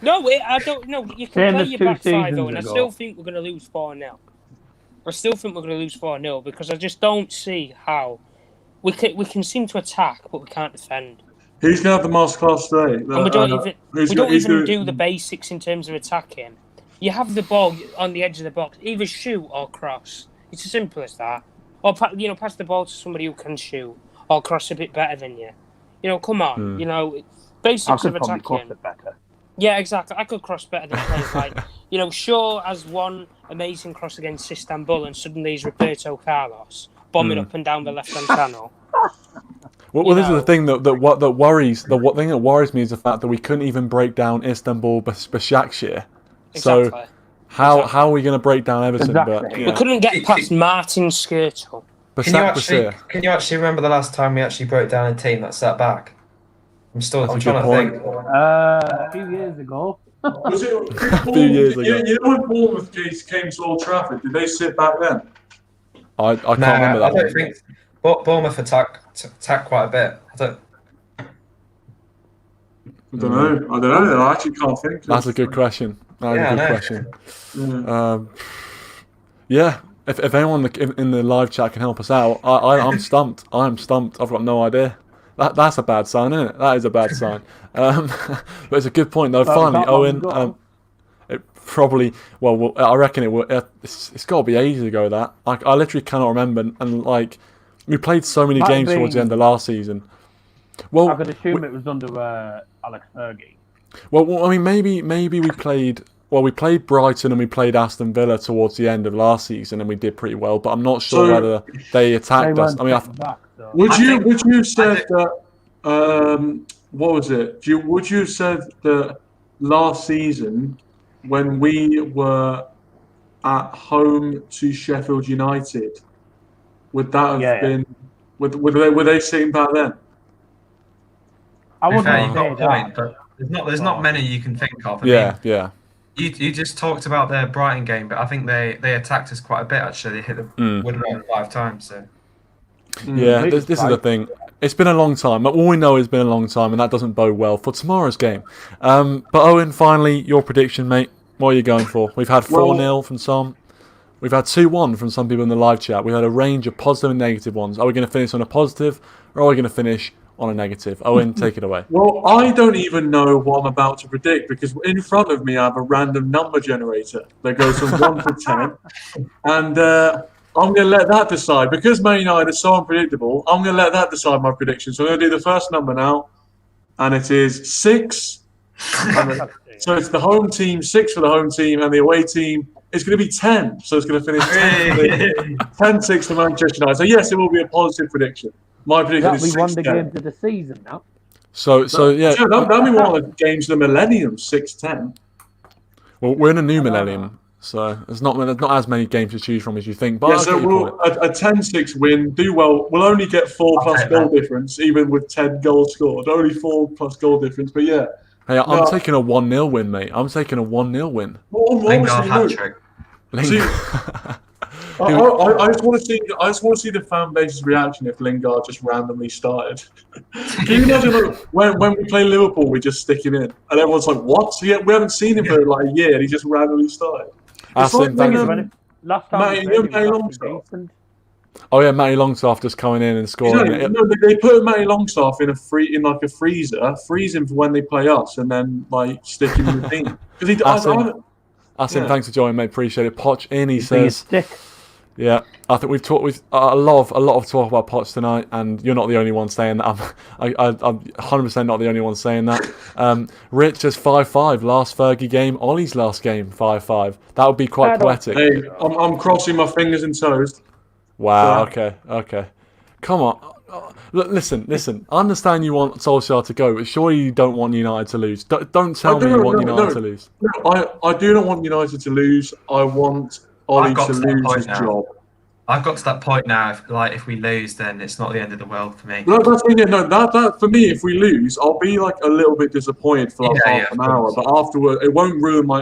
No, I don't know. You can play your back five, though, and I still think we're going to lose 4-0. I still think we're going to lose 4-0 because I just don't see how we can seem to attack, but we can't defend. Who's going to have the masterclass today? And we don't even do the basics in terms of attacking. You have the ball on the edge of the box, either shoot or cross. It's as simple as that. Or pass the ball to somebody who can shoot or cross a bit better than you. Come on. Basics of attacking. Cross it better. Yeah, exactly. I could cross better than players like, Shaw has one amazing cross against Istanbul, and suddenly he's Roberto Carlos bombing up and down the left-hand channel. Well, this is the thing that worries. The thing that worries me is the fact that we couldn't even break down Istanbul Başakşehir. Exactly. So how are we going to break down Everton? Exactly. But we couldn't get past Martin Skirtle. Can you actually remember the last time we actually broke down a team that sat back? I'm trying to think. A few years ago. Was it a few years ago? You know when Bournemouth came to Old Trafford, did they sit back then? I can't remember that. I don't think Bournemouth attack quite a bit. I don't know. I actually can't think. That's a good question. Yeah. If anyone in the live chat can help us out, I'm stumped. I'm stumped. I've got no idea. That's a bad sign, isn't it? That is a bad sign. But it's a good point, though. Finally, Owen. It probably. Well, I reckon it will. It's got to be ages ago. That I literally cannot remember. And we played so many games towards the end of last season. Well, I could assume it was under Alex Fergie. Well, I mean, maybe we played. Well, we played Brighton and we played Aston Villa towards the end of last season, and we did pretty well. But I'm not sure whether they attacked us. I mean, would you said that? What was it? Would you have said that last season when we were at home to Sheffield United, would that have been? Were they sitting back then? I wouldn't you've say got a point, that. but there's not many you can think of. I yeah. You just talked about their Brighton game, but I think they attacked us quite a bit. Actually, they hit the woodwork 5 times. So yeah, this is the thing. It's been a long time. All we know it's been a long time, and that doesn't bode well for tomorrow's game. But Owen, finally, your prediction, mate. What are you going for? We've had 4-0 from some. We've had 2-1 from some people in the live chat. We had a range of positive and negative ones. Are we going to finish on a positive, or are we going to finish on a negative? Owen, take it away. Well, I don't even know what I'm about to predict because in front of me I have a random number generator that goes from 1 to 10, and I'm going to let that decide. Because Man United is so unpredictable, I'm going to let that decide my prediction. So I'm going to do the first number now, and it is 6. So it's the home team, 6 for the home team, and the away team is going to be 10. So it's going to finish 10-6 to Manchester United. So yes, it will be a positive prediction. My prediction is 6-10. We won the games of the season now. So yeah. That'll be one of the games of the millennium, 6-10. Well, we're in a new millennium, so there's not as many games to choose from as you think. But so a 10-6 win, do well. We'll only get 4 plus goal difference, even with 10 goals scored. Only 4 plus goal difference, but yeah. Hey, I'm taking a 1-0 win, mate. I'm taking a 1-0 win. Lingard hat-trick. I just want to see the fan base's reaction if Lingard just randomly started. Can you imagine when we play Liverpool, we just stick him in, and everyone's like, "What?" So, we haven't seen him for like a year, and he just randomly started. Last time Oh yeah, Matty Longstaff just coming in and scoring. They put Matty Longstaff in a freezer, freeze him for when they play us, and then like stick him in the team. Asim, thanks for joining, mate. Appreciate it. Poch in, he says. Yeah, I think we've talked with a lot of talk about Poch tonight, and you're not the only one saying that. I'm 100% not the only one saying that. Rich is 5-5 last Fergie game. Ollie's last game 5-5. That would be quite poetic. Hey, I'm crossing my fingers and toes. Wow. Okay. Come on. Listen. I understand you want Solskjaer to go, but surely you don't want United to lose. Don't tell me you want United to lose. No, I do not want United to lose. I want Ollie to lose his job. I've got to that point now. If we lose, then it's not the end of the world for me. That for me, if we lose, I'll be like a little bit disappointed for half an hour, but afterward, it won't ruin my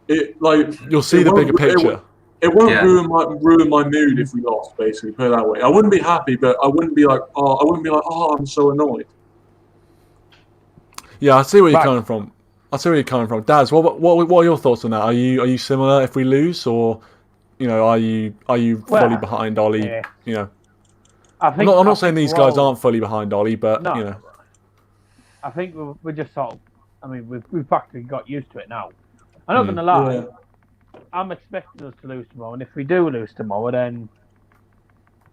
You'll see the bigger picture. It won't ruin my mood if we lost. Basically, put it that way. I wouldn't be happy, but I wouldn't be like, I'm so annoyed. Yeah, I see where you're coming from. Daz, what are your thoughts on that? Are you similar if we lose, or are you fully behind Ollie? Yeah. I'm not saying these guys aren't fully behind Ollie, but I think we're just sort of. I mean, we've practically got used to it now. I'm not going to lie. Yeah. I'm expecting us to lose tomorrow, and if we do lose tomorrow, then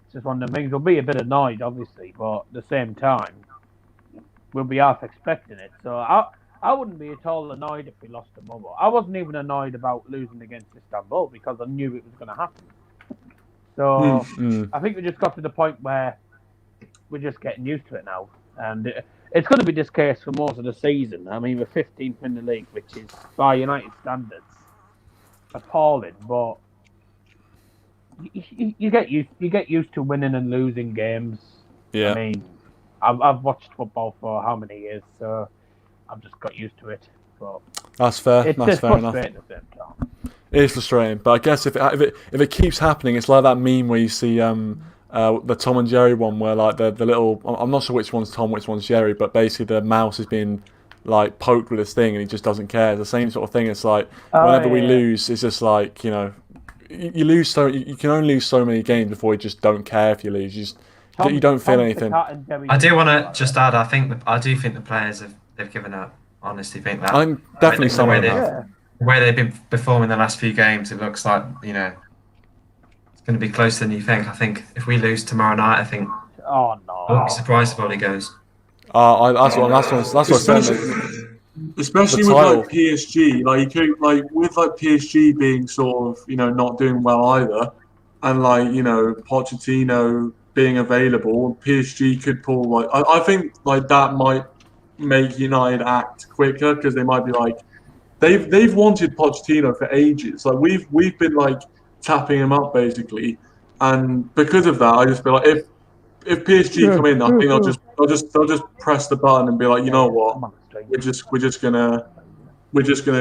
it's just one of the things. We'll be a bit annoyed, obviously, but at the same time, we'll be half expecting it. So I wouldn't be at all annoyed if we lost tomorrow. I wasn't even annoyed about losing against Istanbul because I knew it was going to happen. So I think we just got to the point where we're just getting used to it now, and it's going to be this case for most of the season. I mean, we're 15th in the league, which is by United standards appalling, but you get used to winning and losing games. Yeah. I mean, I've watched football for how many years, so I've just got used to it. But that's fair. That's fair enough. At the same time. It is frustrating, but I guess if it keeps happening, it's like that meme where you see the Tom and Jerry one, where like the little, I'm not sure which one's Tom, which one's Jerry, but basically the mouse is being like poked with this thing and he just doesn't care. It's the same sort of thing. It's like whenever we lose, it's just like, you lose you can only lose so many games before you just don't care if you lose. You don't feel anything. I do want to just add, I do think the players they've given up. Honestly, think that. I'm definitely someone the way they've been performing the last few games, it looks like it's going to be closer than you think. I think if we lose tomorrow night, I think I won't be surprised if Ollie goes. That's what I said. Especially the with title. like PSG, with PSG being sort of not doing well either, and Pochettino being available, PSG could pull I think that might make United act quicker because they might be like they've wanted Pochettino for ages. Like we've been tapping him up basically, and because of that, I just feel like if PSG come in, I think they'll just press the button and be like, you know what, we're just gonna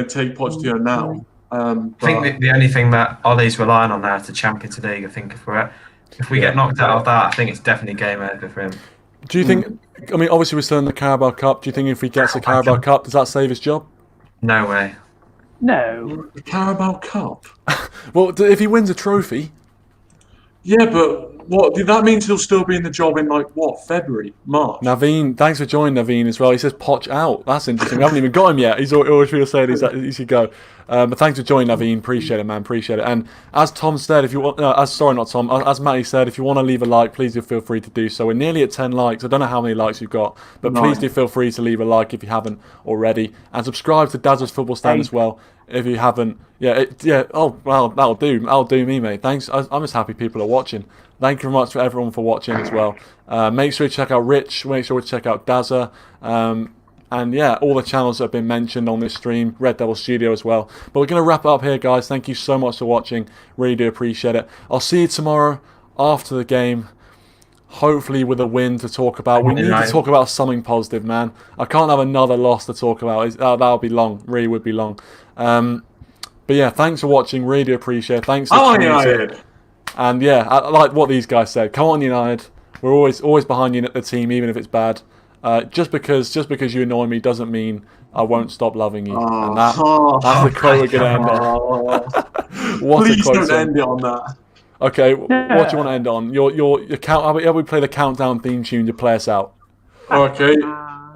take Pochettino now. I think the only thing that Ollie's relying on now is the Champions League. I think if we get knocked out of that, I think it's definitely game over for him. Do you think? I mean, obviously we're still in the Carabao Cup. Do you think if he gets the Carabao Cup, does that save his job? No way. No. The Carabao Cup. Well, if he wins a trophy. Yeah, but what that means he'll still be in the job in February, March. Naveen, thanks for joining, Naveen, as well. He says Poch out. That's interesting. We haven't even got him yet. He's always saying he should go. But thanks for joining, Naveen. Appreciate it, man. Appreciate it. And as Tom said, if you want, as Matty said, if you want to leave a like, please do feel free to do so. We're nearly at 10 likes. I don't know how many likes you've got, but please do feel free to leave a like if you haven't already, and subscribe to Dazzle's Football Stand as well if you haven't. Oh well, that'll do me, mate. Thanks. I'm just happy people are watching. Thank you very much for everyone for watching as well. Make sure you check out Rich. Make sure you check out Dazza. And yeah, all the channels that have been mentioned on this stream. Red Devil Studio as well. But we're going to wrap it up here, guys. Thank you so much for watching. Really do appreciate it. I'll see you tomorrow after the game. Hopefully with a win to talk about. We need to talk about something positive, man. I can't have another loss to talk about. That'll be long. Really would be long. But yeah, thanks for watching. Really do appreciate it. Thanks for tuning. And yeah, I like what these guys said. Come on, United. We're always behind you at the team, even if it's bad. Just because you annoy me doesn't mean I won't stop loving you. And that's the quote we're gonna end on. Please don't end it on that. Okay, what do you want to end on? Your count. How about we play the countdown theme tune to play us out? Okay.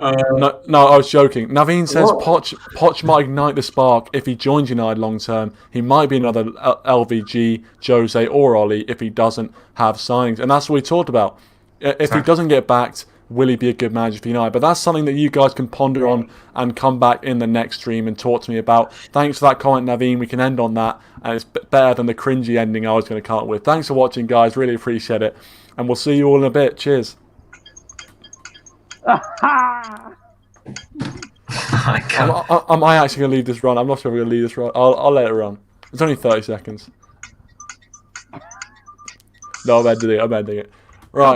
No, I was joking. Naveen says Poch might ignite the spark if he joins United long term. He might be another LVG, Jose or Ollie if he doesn't have signings. And that's what we talked about. If he doesn't get backed, will he be a good manager for United? But that's something that you guys can ponder on and come back in the next stream and talk to me about. Thanks for that comment, Naveen. We can end on that. And it's better than the cringy ending I was going to come up with. Thanks for watching, guys. Really appreciate it. And we'll see you all in a bit. Cheers. I might actually going to leave this run. I'm not sure we're going to leave this run. I'll let it run. It's only 30 seconds. No, I'm ending it.